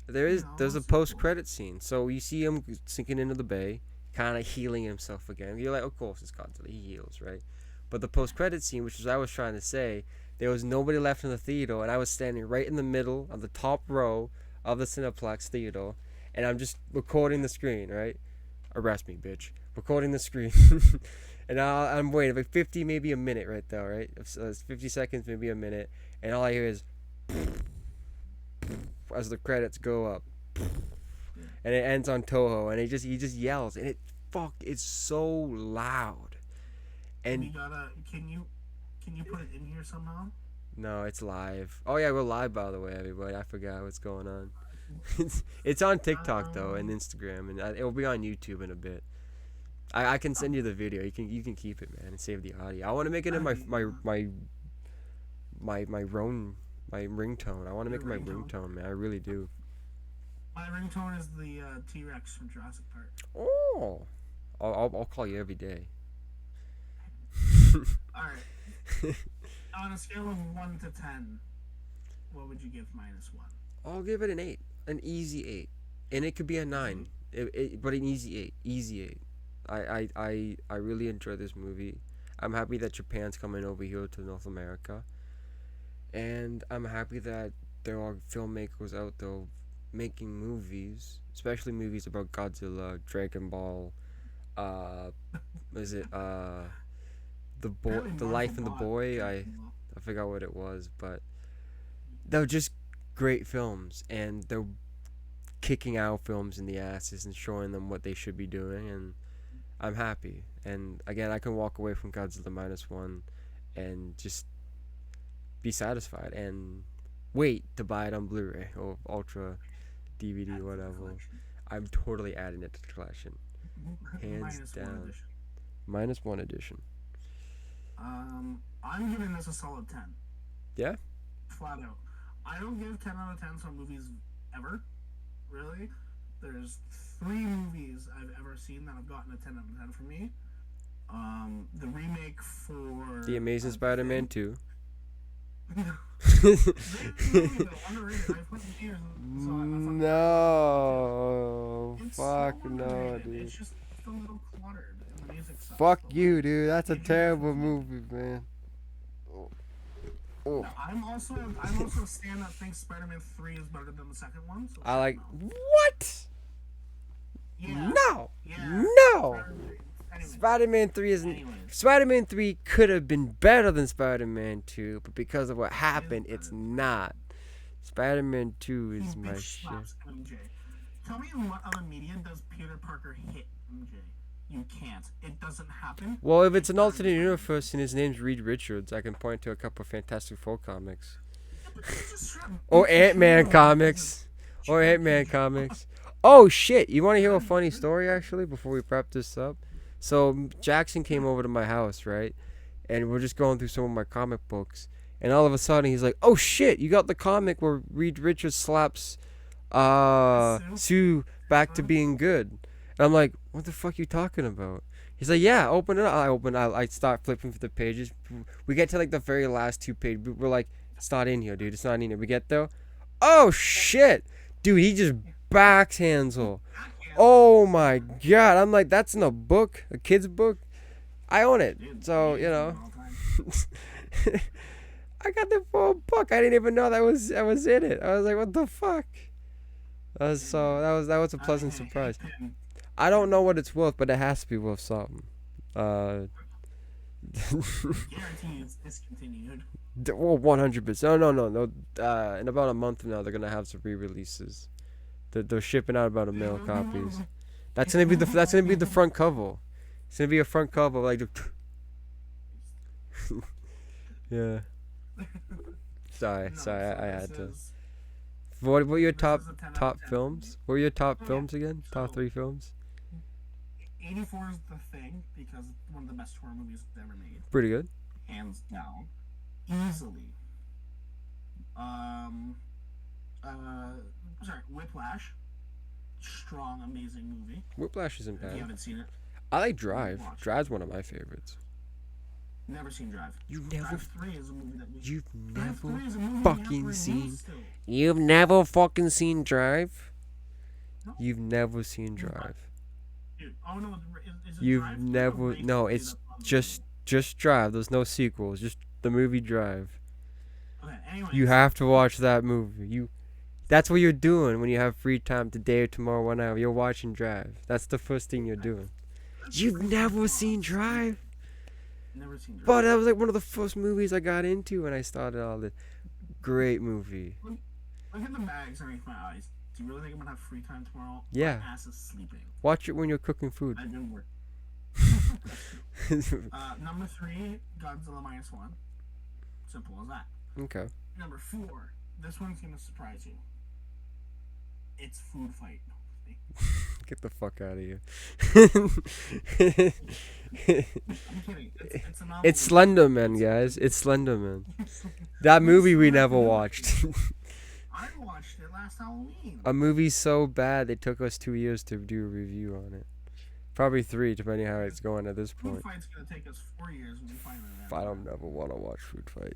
There's a sequel. post credit scene. So you see him sinking into the bay, kind of healing himself again. You're like, of course it's Godzilla. He heals, right? But the post credit scene, which is what I was trying to say, there was nobody left in the theater, and I was standing right in the middle of the top row of the Cineplex theater, and I'm just recording the screen, right? Arrest me, bitch. Recording the screen. And I'm waiting like 50, maybe a minute right there, right? So it's 50 seconds, maybe a minute, and all I hear is as the credits go up, and it ends on Toho, and he just yells, and it's so loud, We and gotta. Can you put it in here somehow? no, it's live. Oh yeah, we're live by the way, everybody. I forgot what's going on. It's on TikTok though and Instagram, and it'll be on YouTube in a bit. I can send you the video. You can keep it, man, and save the audio. I want to make it in my ringtone. I want to make it my Your ringtone? ringtone, man. I really do. My ringtone is the T-Rex from Jurassic Park. Oh, I'll call you every day. All right. On a scale of 1 to 10, what would you give Minus One? I'll give it an 8, an easy 8, and it could be a 9, but an easy 8, easy 8. I really enjoy this movie. I'm happy that Japan's coming over here to North America, and I'm happy that there are filmmakers out there making movies, especially movies about Godzilla, Dragon Ball, is it the life and the boy? I forgot what it was, but they're just great films, and they're kicking our films in the asses and showing them what they should be doing, and I'm happy. And again, I can walk away from Godzilla Minus One and just be satisfied and wait to buy it on Blu-ray or Ultra DVD, Add it to the whatever. collection. I'm totally adding it to the collection, hands Minus one down. edition. Minus one edition. I'm giving this a solid 10. Yeah. Flat out. I don't give 10 out of 10 on movies ever, really. There's 3 movies I've ever seen that have gotten a 10 out of 10 for me. The remake for The Amazing Spider-Man 2. No, fuck no, dude. It's just a little cluttered, and the music sucks. Fuck But, you, dude. That's a it just terrible doesn't- movie, man. Oh, No, I'm also a stan that thinks Spider-Man 3 is better than the second one. So I like no. what? Yeah. No, Yeah. no. Anyway, Spider-Man 3 isn't. anyways, Spider-Man 3 could have been better than Spider-Man 2, but because of what happened, it's not. Spider-Man 2 he is my bitch shit. slaps MJ. Tell me in what other media does Peter Parker hit MJ? You can't. It doesn't happen. Well, if it's an alternate universe and his name's Reed Richards, I can point to a couple of Fantastic Four comics. Or Ant-Man comics. Or Ant-Man comics. Oh, shit. You want to hear a funny story, actually, before we wrap this up? So, Jackson came over to my house, right? And we're just going through some of my comic books. And all of a sudden, he's like, oh, shit, you got the comic where Reed Richards slaps Sue back to being good. And I'm like, what the fuck are you talking about? He's like, yeah, open it up. I start flipping through the pages. We get to, like, the very last 2 pages. We're like, it's not in here, dude. It's not in here. We get there. Oh, shit. Dude, he just backs Hansel. Oh, my God. I'm like, that's in a book? A kid's book? I own it. So, you know. I got the full book. I didn't even know that was in it. I was like, what the fuck? That was a pleasant surprise. I don't know what it's worth, but it has to be worth something. Guarantee it's discontinued. Well, 100%. No. In about a month from now, they're gonna have some re-releases. They're shipping out about 1 million copies. That's gonna be the front cover. It's gonna be a front cover like. Yeah. Sorry. I had to. What were your top films? What were your top films again? Top 3 films? 84 is The Thing because it's one of the best horror movies ever made, Pretty good. hands down, easily. Sorry, Whiplash, strong, amazing movie. Whiplash isn't If you bad. haven't seen it, I like Drive. Watch. Drive's one of my favorites. never seen Drive. You never. Drive 3 is a movie that we. You've Drive 3 never is a movie we have fucking to review seen. still. You've never fucking seen Drive? No. You've never seen Drive. Dude, oh no, is it You've Drive? never. No, it's just Drive. There's no sequels. Just the movie Drive. Okay, anyways, You have to watch that movie. That's what you're doing when you have free time today or tomorrow, whenever. You're watching Drive. That's the first thing you're doing. You've never seen Drive? Never seen Drive. But that was like one of the first movies I got into when I started all this. Great movie. Look at the bags underneath my eyes. Do you really think I'm gonna have free time tomorrow? Yeah. My ass is sleeping. Watch it when you're cooking food. I didn't work. Number 3, Godzilla Minus One. Simple as that. Okay. Number 4, this one's gonna surprise you. It's Food Fight. Get the fuck out of here. I'm kidding. It's a novel. It's Slenderman, guys. It's Slenderman. That movie we never watched. I watched it last Halloween. A movie so bad it took us 2 years to do a review on it. Probably 3, depending how it's going at this Food point. Fight's gonna take us 4 years when we find it. I don't never want to watch Food Fight.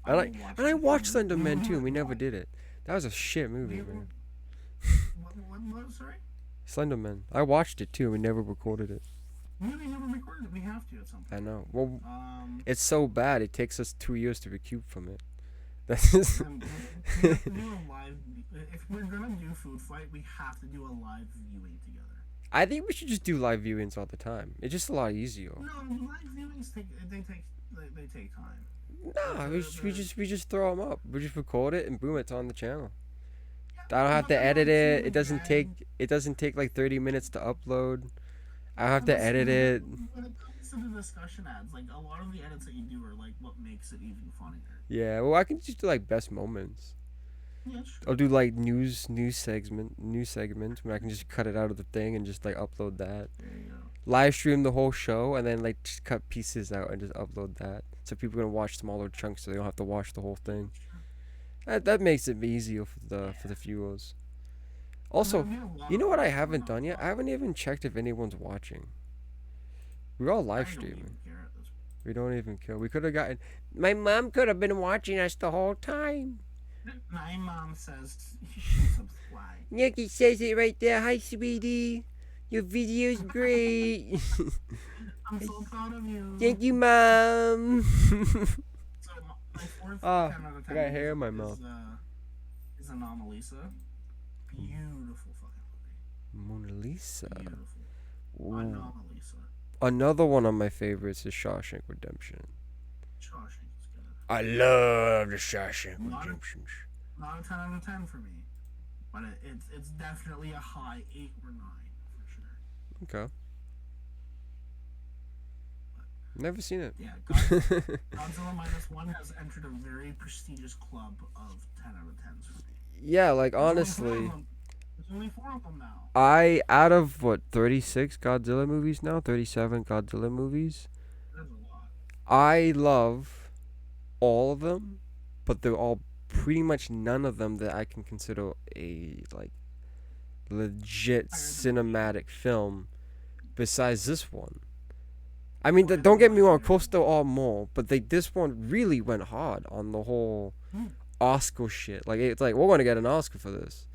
will And watch I it. watched Slenderman too, and we never did it. That was a shit movie, man. What, sorry? Slenderman. I watched it too, we never recorded it. We never recorded it. We have to at some point. I know. Well, Um, it's so bad, it takes us 2 years to recoup from it. That's just... we have to do a live. If we're gonna do Food Fight, we have to do a live viewing together. I think we should just do live viewings all the time. It's just a lot easier. No, live viewings take time. No, we just throw them up. We just record it and boom, it's on the channel. I don't have to edit it. It doesn't take like 30 minutes to upload. I don't have to edit it. When it comes to the discussion ads, like a lot of the edits that you do are like what makes it even funnier. Yeah, well, I can just do like best moments. Yeah, sure. I'll do like news segment where I can just cut it out of the thing and just like upload that. There you go. Live stream the whole show and then like just cut pieces out and just upload that. So people can watch smaller chunks so they don't have to watch the whole thing. That makes it easier for the viewers. Also, you know what I haven't done yet? I haven't even checked if anyone's watching. We're all live I don't even streaming. care at this We don't even care. We could have gotten. My mom could have been watching us the whole time. point. My mom says you should subscribe. Nikki says it right there. Hi, sweetie. Your video's great. I'm so proud of you. Thank you, mom. So my fourth Ah, 10 out of 10 I got hair in my is, mouth. Is Anomalisa. Beautiful fucking Mona Lisa. movie. Beautiful. Ooh. Anomalisa. Another one of my favorites is Shawshank Redemption. Shawshank is good. I love the Shawshank Not a- Redemption. Not a 10 out of 10 for me. But it's definitely a high 8 or 9 for sure. Okay. Never seen it. Yeah, Godzilla Minus One has entered a very prestigious club of 10 out of 10s for me. Yeah, like There's only honestly, There's only 4 of them now. I out of what 36 Godzilla movies now, 37 Godzilla movies, There's a lot. I love all of them, but they're all pretty much none of them that I can consider a like legit cinematic film besides this one. I mean, don't get me wrong, of course they're all more, but this one really went hard on the whole Oscar shit. Like it's like we're gonna get an Oscar for this,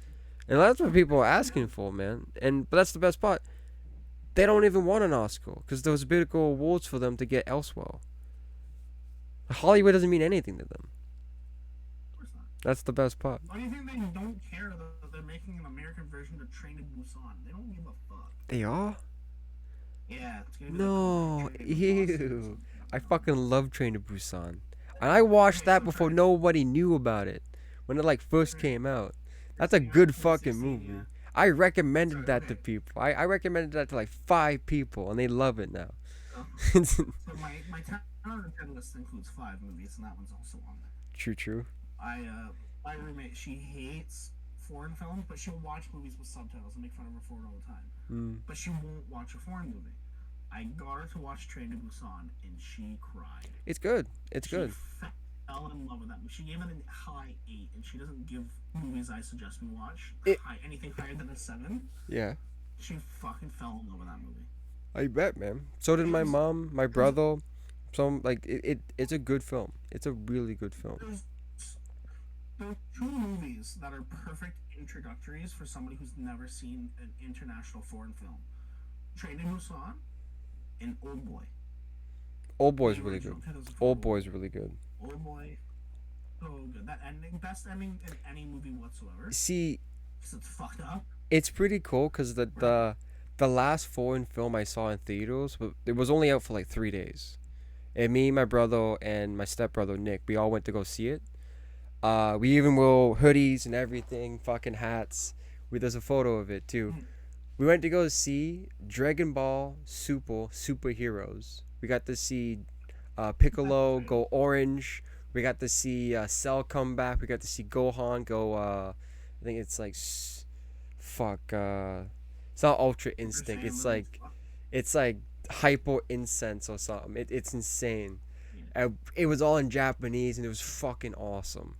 and that's what people are asking for, man. But that's the best part. They don't even want an Oscar because there was bigger awards for them to get elsewhere. Hollywood doesn't mean anything to them. Of course not. That's the best part. Why do you think they don't care that they're making an American version of Train to Busan? They don't give a fuck. They are? Yeah, it's gonna be No, like Train to Busan or ew. something. I fucking love Train to Busan. And I watched that before nobody knew about it. When it like first came out. That's a good fucking movie. I recommended that to people. I recommended that to like 5 people and they love it now. So my 10 out of 10 list includes 5 movies, and that one's also on there. True. My roommate, she hates foreign films, but she'll watch movies with subtitles and make fun of her for it all the time. But she won't watch a foreign movie. I got her to watch Train to Busan, and she cried. It's good. It's good. She fell in love with that movie. She gave it a high 8, and she doesn't give movies I suggest we watch anything higher than a 7. Yeah. She fucking fell in love with that movie. I bet, man. So did my mom, my brother. Some like it's a good film. It's a really good film. There are 2 movies that are perfect introductories for somebody who's never seen an international foreign film. Train to Busan and Old Boy. Old Boy's really good. Old Boy's really good. Old Boy, so good. That ending, best ending in any movie whatsoever. See, Because it's fucked up. it's pretty cool because the last foreign film I saw in theaters, it was only out for like 3 days. And me, my brother, and my stepbrother Nick, we all went to go see it. We even wore hoodies and everything, fucking hats. There's a photo of it too. We went to go see Dragon Ball Superheroes. We got to see Piccolo go orange. We got to see Cell come back. We got to see Gohan go. I think it's like, it's not Ultra Instinct. It's like Hyper Incense or something. It's insane. It was all in Japanese and it was fucking awesome.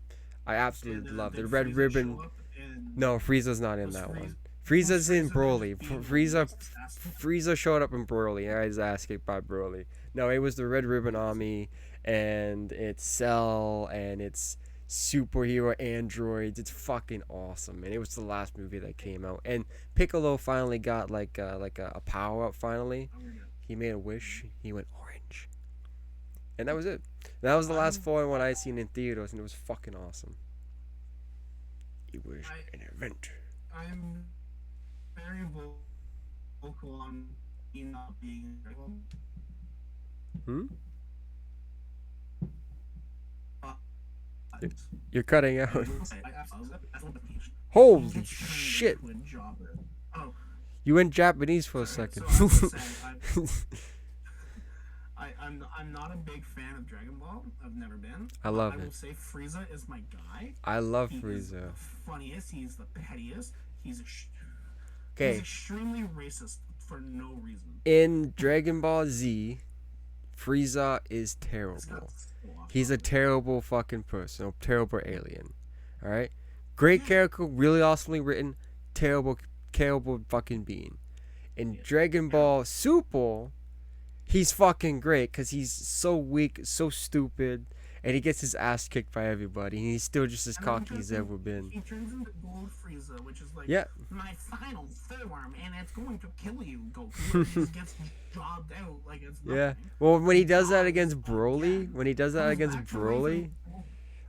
I absolutely loved it. Red Ribbon. No, Frieza's not in that one. Frieza's in Broly. Frieza showed up in Broly. I was asked by Broly. No, it was the Red Ribbon Army, and it's Cell, and it's superhero androids. It's fucking awesome, and it was the last movie that came out. And Piccolo finally got like a power up. Finally, he made a wish. He went orange, and that was it. That was the last foreign one I seen in theaters, and it was fucking awesome. It was an event. I'm very vocal on me not being. You're cutting out. Holy shit! You went Japanese for a second. I'm not a big fan of Dragon Ball. I've never been, I but I love will it. say Frieza is my guy. I love He is the Frieza. funniest. He's the pettiest. He's Okay, extremely racist for no reason. in Dragon Ball Z, Frieza is This got terrible. squashed He's a on me. terrible fucking person, a terrible alien. All right, great Yeah, character, really awesomely written, terrible, terrible fucking being. In yeah, Dragon terrible. Ball Super, he's fucking great because he's so weak, so stupid, and he gets his ass kicked by everybody, and he's still just as And then cocky as ever been. he turns into Gold Frieza, which is like Yeah, my final form, and it's going to kill you, Goku. And he just gets jobbed out like it's yeah. nothing. Well, when he does that Dies against Broly, again. when he does that Comes against back to life Broly, and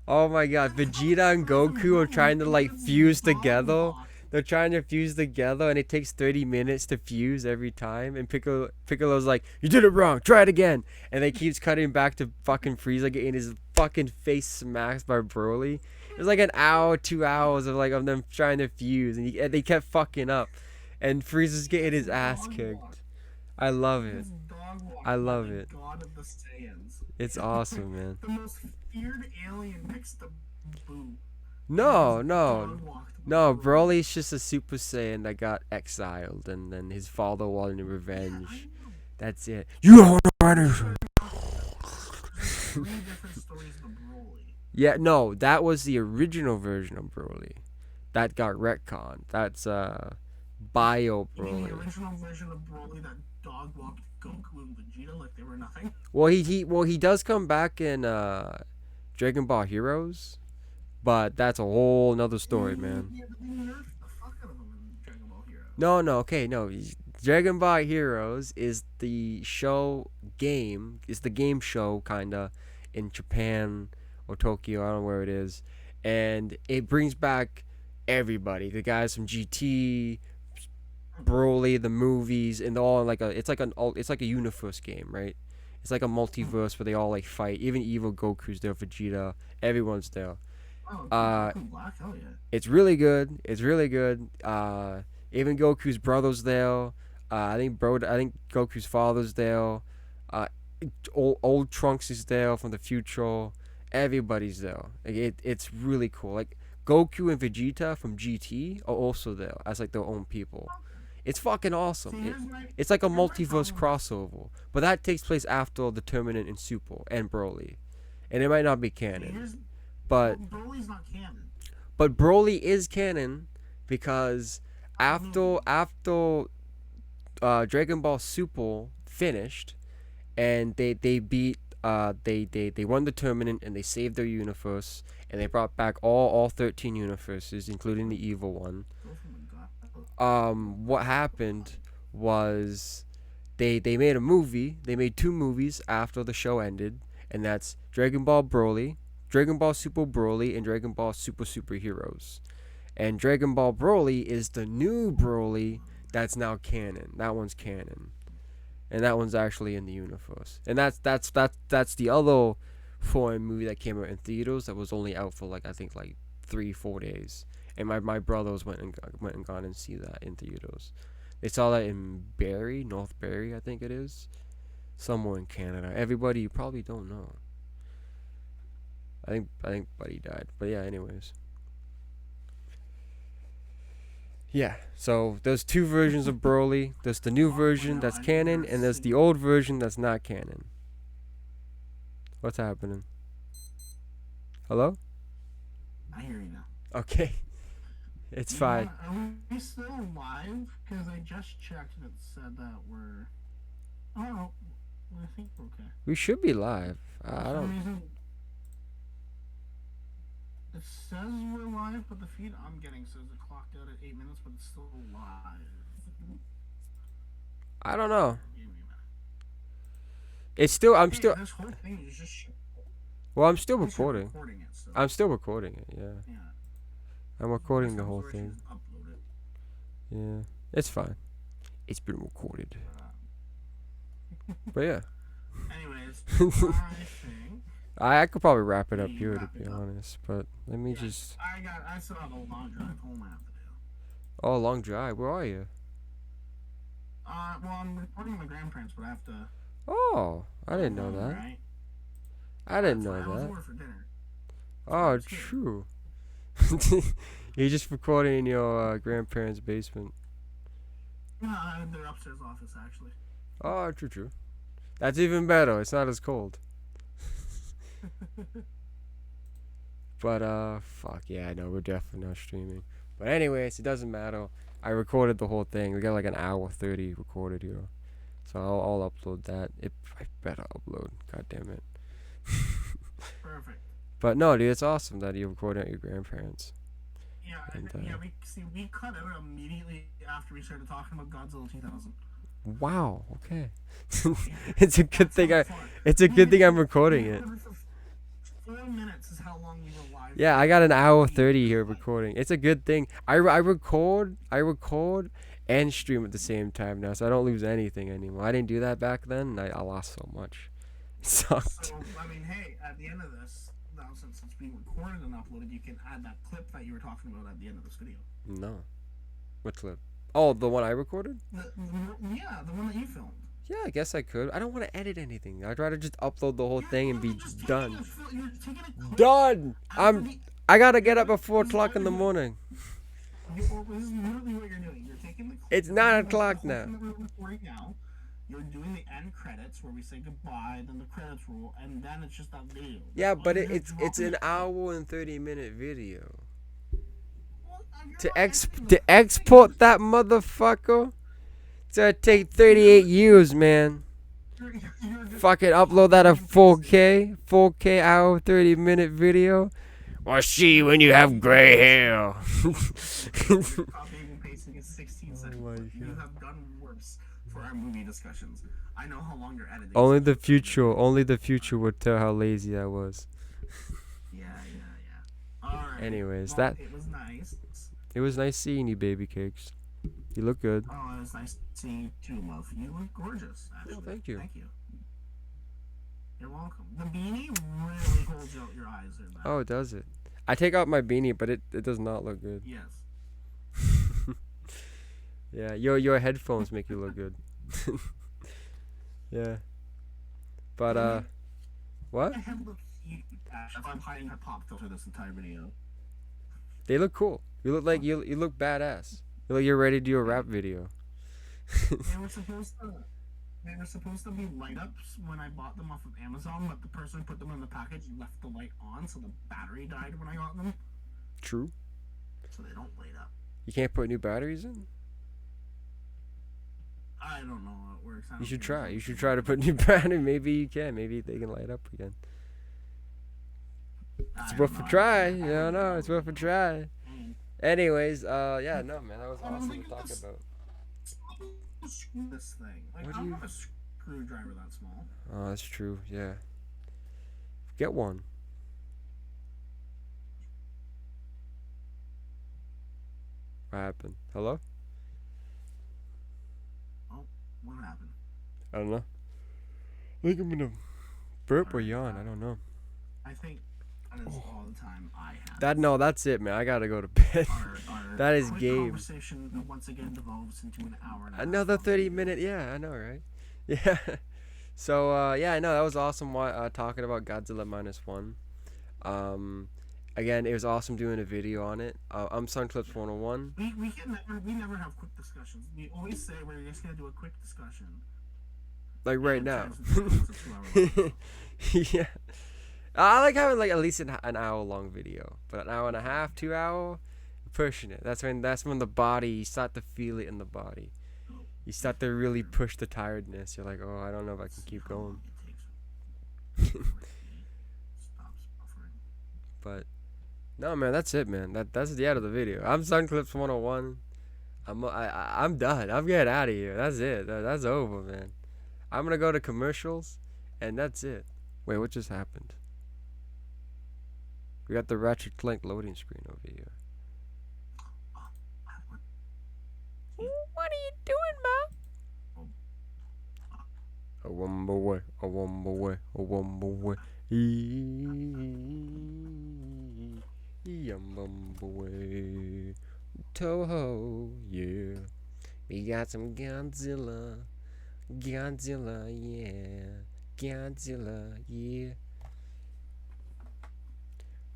oh my god, that's how Vegeta and Frozen Goku are Broly trying to like gets fuse dog together. walked. They're trying to fuse together, and it takes 30 minutes to fuse every time. And Piccolo's like, "You did it wrong. Try it again." And they keeps cutting back to fucking Frieza getting his fucking face smacked by Broly. It was like an hour, 2 hours of them trying to fuse, and they kept fucking up. And Frieza's getting his ass Dog walked. kicked. I love He it. gets dog I walked by love the it. god of the Saiyans. It's awesome, man. The most feared alien next to Boo. He gets No, no, dog walked by no. Broly. Broly's just a Super Saiyan that got exiled, and then his father wanted Yeah, I revenge. know. That's it. You don't know anything. There's like three different stories of Broly. Yeah, no, that was the original version of Broly. That got retconned. That's Bio You mean the Broly. original version of Broly that dog walked Goku and Vegeta like they were nothing? Well, he does come back in Dragon Ball Heroes, but that's a whole nother story, man. Yeah, but they nerfed the fuck out of him in Dragon Ball Heroes. No, no, okay, no. Dragon Ball Heroes is the show game. It's the game show kinda in Japan or Tokyo. I don't know where it is, and it brings back everybody. The guys from GT, Broly, the movies, and all in like a. It's like a universe game, right? It's like a multiverse where they all like fight. Even evil Goku's there, Vegeta. Everyone's there. Oh, Uh, Goku Black, hell yeah. it's really good. It's really good. Even Goku's brother's there. I think Goku's father's there. Uh, old Trunks is there from the future. Everybody's there. Like, it's really cool. Like Goku and Vegeta from GT are also there as like their own people. It's fucking awesome. See, It's like a here's my multiverse problem. crossover, but that takes place after the Tournament in Super and Broly, and it might not be See, canon, well, but Broly's not canon. Broly is canon because I mean, after Dragon Ball Super finished, and they beat they won the tournament and they saved their universe, and they brought back all 13 universes including the evil one. go from the god. What happened was they made a movie. They made two movies after the show ended, and that's Dragon Ball Broly, Dragon Ball Super Broly, and Dragon Ball Super Heroes. And Dragon Ball Broly is the new Broly that's now canon. That one's canon, and that one's actually in the universe. And that's the other foreign movie that came out in theaters that was only out for like I think like 3-4 days. And my brothers went and gone and see that in theaters. They saw that in Barrie, North Barrie, I think it is, somewhere in Canada. Everybody you probably don't know. I think Buddy died, but yeah. Anyways, yeah. So there's two versions of Broly. There's the new version that's canon, and there's the old version that's not canon. What's happening? Hello? I hear you now. Okay, it's fine. Are we still live? Because I just checked and it said that we're. Oh, I think we're okay. We should be live. For I some don't. reason, it says we're live, but the feed I'm getting says it clocked out at 8 minutes, but it's still live. I don't know. Give me a minute. It's still. I'm Hey, still. this whole thing is just. Well, I'm still At least you're recording. recording it, so. I'm still recording it. Yeah, Yeah. I'm recording the This whole one's where I thing. should upload it. Yeah, it's fine. It's been recorded. Uh, But yeah, anyways, I think. I could probably wrap it up Yeah, you here to wrap be it up. honest. But let me Yeah, just. I still have a long drive home I have to do. Oh, long drive. Where are you? Well, I'm recording my grandparents, but I have to. Oh, I didn't know that. Right? I didn't That's know why I was that. over for dinner. That's why I Oh, was here. true. You're just recording in your grandparents' basement. No, I'm in their upstairs office actually. Oh, true, true. That's even better. It's not as cold. But fuck yeah, I know we're definitely not streaming. But anyways, it doesn't matter. I recorded the whole thing. We got like an hour 30 recorded here, so I'll upload that. I better upload. God damn it. Perfect. But no, dude, it's awesome that you recorded at your grandparents. Yeah, And we cut out immediately after we started talking about Godzilla 2000. wow, okay. Yeah, It's a good that's thing how far. it's a We good thing I'm recorded recording it. for 4 minutes is how long we were live. Yeah, For. I got an hour We 30 here like, recording. It's a good thing. I record and stream at the same time now, so I don't lose anything anymore. I didn't do that back then, and I lost so much. It sucked. so I mean, hey, at the end of this, now since it's being recorded and uploaded, you can add that clip that you were talking about at the end of this video. No. What clip? Oh, the one I recorded? Yeah, the one that you filmed. Yeah, I guess I could. I don't want to edit anything. I'd rather just upload the whole thing and be done. Done! I gotta get up at 4 o'clock in the morning. This is literally what you're doing. You're taking the clip. It's 9 o'clock now. Right now, you're doing the end credits where we say goodbye, then the credits roll, and then it's just that video. Yeah, but it's an hour and 30-minute video. To export that motherfucker, it's gonna take 38 years, man. Fucking upload that a 4K hour 30-minute video. I'll see you when you have gray hair. Copying and pasting is 16 seconds. my You have done worse for our movie discussions. I know how long you're editing. Only the future would tell how lazy I was. Yeah. Alright. Anyways, well, it was nice. It was nice seeing you, baby cakes. You look good. Oh, it was nice seeing you too, love. You look gorgeous, actually. Oh, thank you. Thank you. You're welcome. The beanie really holds out your eyes. Oh, does it? I take out my beanie, but it does not look good. Yes. Yeah, your headphones make you look good. Yeah. But what? My head looks huge, Ash, if I'm hiding a pop filter this entire video. They look cool. You look like you look badass. You look like you're ready to do a rap video. They were supposed to be light ups when I bought them off of Amazon, but the person who put them in the package left the light on, so the battery died when I got them. True. So they don't light up. You can't put new batteries in? I don't know how it works. You should try. You should try to put new batteries. Maybe you can. Maybe they can light up again. It's worth a try. Yeah, no, it's worth a try. Anyways, yeah, no, man, that was awesome to talk about. This thing. Like, What I do you- don't have a screwdriver that small. Oh, that's true. Yeah. Get one. What happened? Hello? What happened? I don't know. I think I'm gonna burp or yawn. I don't know. I think that is all the time I have. That's it, man. I gotta go to bed. Our That is quick game. Conversation once again devolves into an hour and a half. Another 30-minute. Yeah, I know, right? Yeah. So, yeah, I know that was awesome. Talking about Godzilla Minus One. Again, it was awesome doing a video on it. I'm Sunclips 101. We never have quick discussions. We always say we're just gonna do a quick discussion. Like right now. It's 2 hours. Yeah. I like having like at least an hour long video, but an hour and a half, 2 hour, pushing it. That's when the body, you start to feel it in the body. You start to really push the tiredness. You're like, oh, I don't know if I can keep going. But no, man, that's it, man. That's the end of the video. I'm Sunclips 101. I'm done. I'm getting out of here. That's it. That's over, man. I'm gonna go to commercials, and that's it. Wait, what just happened? We got the Ratchet Clank loading screen over here. What are you doing, Mom? A wumble way, a wumble way, a wumble way. Yumble way. Toho, yeah. We got some Godzilla, yeah. Godzilla, yeah.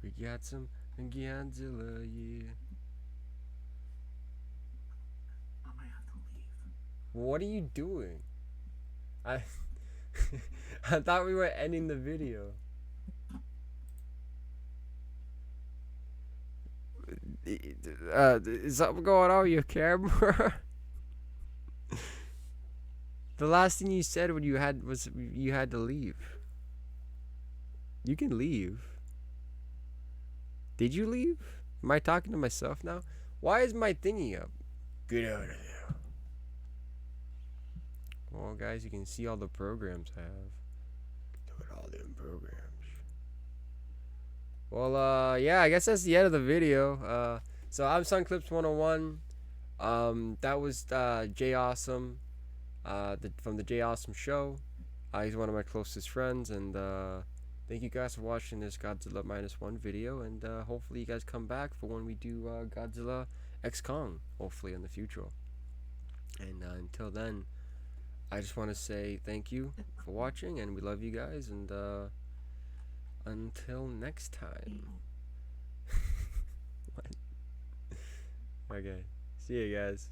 We got some Godzilla, yeah. I might have to leave. What are you doing? I I thought we were ending the video. Is something going on with your camera? The last thing you said when you had was you had to leave. You can leave. Did you leave? Am I talking to myself now? Why is my thingy up? Get out of there. Well, guys, you can see all the programs I have. Look at all them programs. Well, yeah, I guess that's the end of the video. So I'm Sunclips 101. That was Jay Awesome, from the Jay Awesome Show. He's one of my closest friends, and thank you guys for watching this Godzilla Minus One video, and hopefully you guys come back for when we do Godzilla X Kong, hopefully in the future. And until then, I just want to say thank you for watching, and we love you guys, and until next time. What? Okay, see you guys.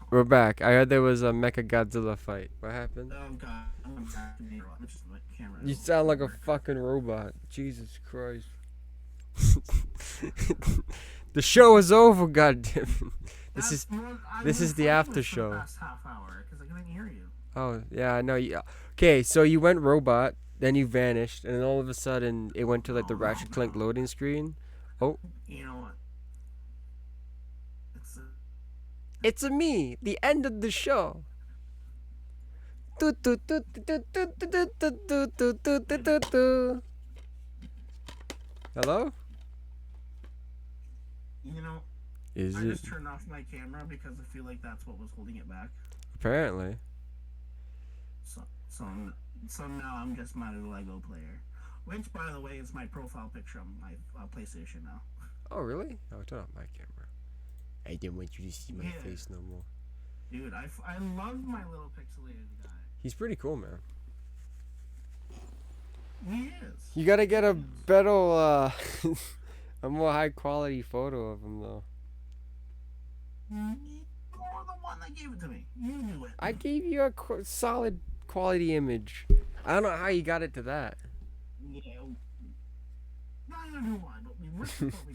We're back. I heard there was a Mecha Godzilla fight. What happened? Oh god, I'm back to me. Just the camera. You sound like a fucking robot. Jesus Christ. The show is over, goddamn. This is the after show. Last half hour because I couldn't hear you. Oh yeah, I know. Yeah. Okay, so you went robot, then you vanished, and then all of a sudden it went to like the Ratchet Clank loading screen. Oh. You know what? It's a me. The end of the show. Hello? You know, Is I it? just turned off my camera because I feel like that's what was holding it back. Apparently. So now I'm just my Lego player, which, by the way, is my profile picture on my PlayStation now. Oh really? Oh, turn off my camera. I didn't want you to see my face no more. Dude, I love my little pixelated guy. He's pretty cool, man. He is. You gotta get a better, a more high quality photo of him, though. You're the one that gave it to me. You knew it. I gave you a solid quality image. I don't know how you got it to that. Yeah. I don't know why, but we risked what we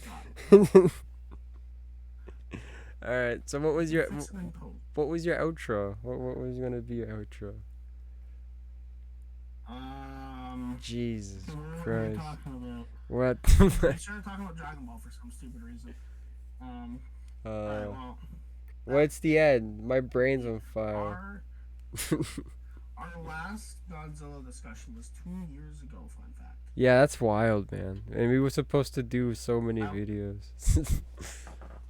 got. All right. So what was your outro? What was gonna be your outro? Jesus Christ. What? We started talking about Dragon Ball for some stupid reason. Alright, well, what's the end? My brain's on fire. Our last Godzilla discussion was 2 years ago, fun fact. Yeah, that's wild, man. And we were supposed to do so many videos.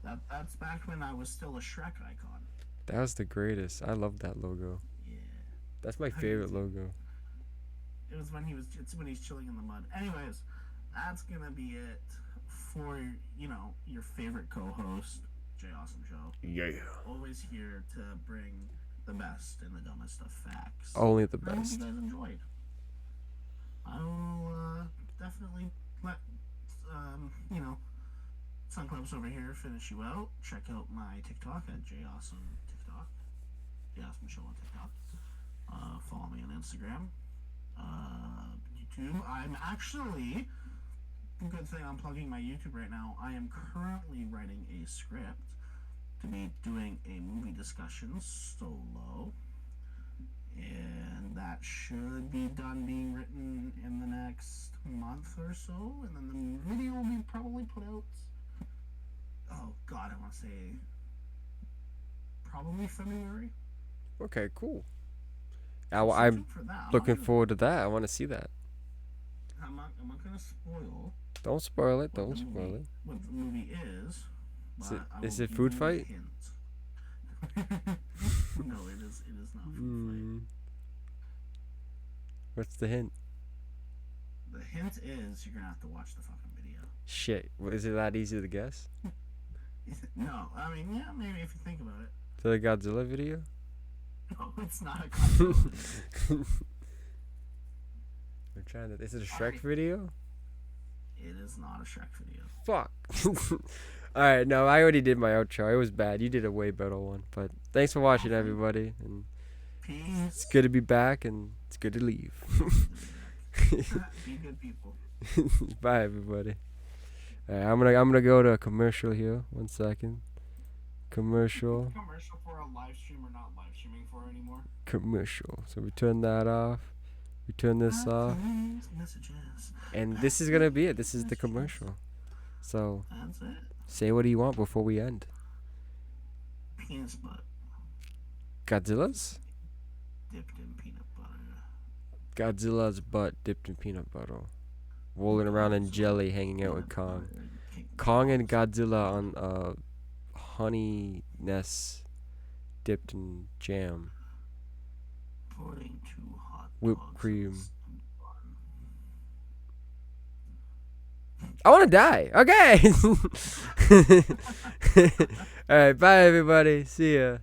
That's back when I was still a Shrek icon. That was the greatest. I love that logo. Yeah. That's my favorite logo. It's when he's chilling in the mud. Anyways, that's gonna be it for your favorite co-host, Jay Awesome Show. Yeah. Always here to bring the best and the dumbest of facts. Only the I hope you best. guys enjoyed. I will definitely let Sun Clubs over here finish you out. Check out my TikTok at Jay Awesome TikTok, Jay Awesome Show on TikTok. Follow me on Instagram, YouTube. I'm actually, good thing I'm plugging my YouTube right now. I am currently writing a script to be doing a movie discussion solo, and that should be done being written in the next month or so, and then the video will be probably put out. Oh God, I want to say probably February. Okay, cool. I'm I'm looking forward to that. I want to see that. I'm not gonna spoil. Don't spoil it. Don't spoil it. What the movie is? Is it food fight? No, it is. It is not food What's the hint? fight. The hint is you're gonna have to watch the fucking video. Shit. Is it that easy to guess? No, I mean, yeah, maybe if you think about it. To the Godzilla video? No, it's not a Godzilla video. I'm trying to. Is it a Shrek video? It is not a Shrek video. Fuck. Alright, no, I already did my outro. It was bad. You did a way better one. But thanks for watching, everybody. And Peace. it's good to be back, and it's good to leave. Be good people. Bye, everybody. Alright, I'm gonna go to a commercial here. 1 second. Commercial. Commercial for a live stream or not live streaming for anymore? Commercial. So we turn that off. We turn this off. Messages. And this is gonna be it. This is the commercial. So That's it. say what do you want before we end? Penis butt Godzilla's? dipped in peanut butter. Godzilla's butt dipped in peanut butter. Rolling around in jelly, hanging out with Kong. Kong and Godzilla on honey nest dipped in jam. Putting 2 hot Whipped dogs cream. in a bun. I want to die. Okay. All right. Bye, everybody. See ya.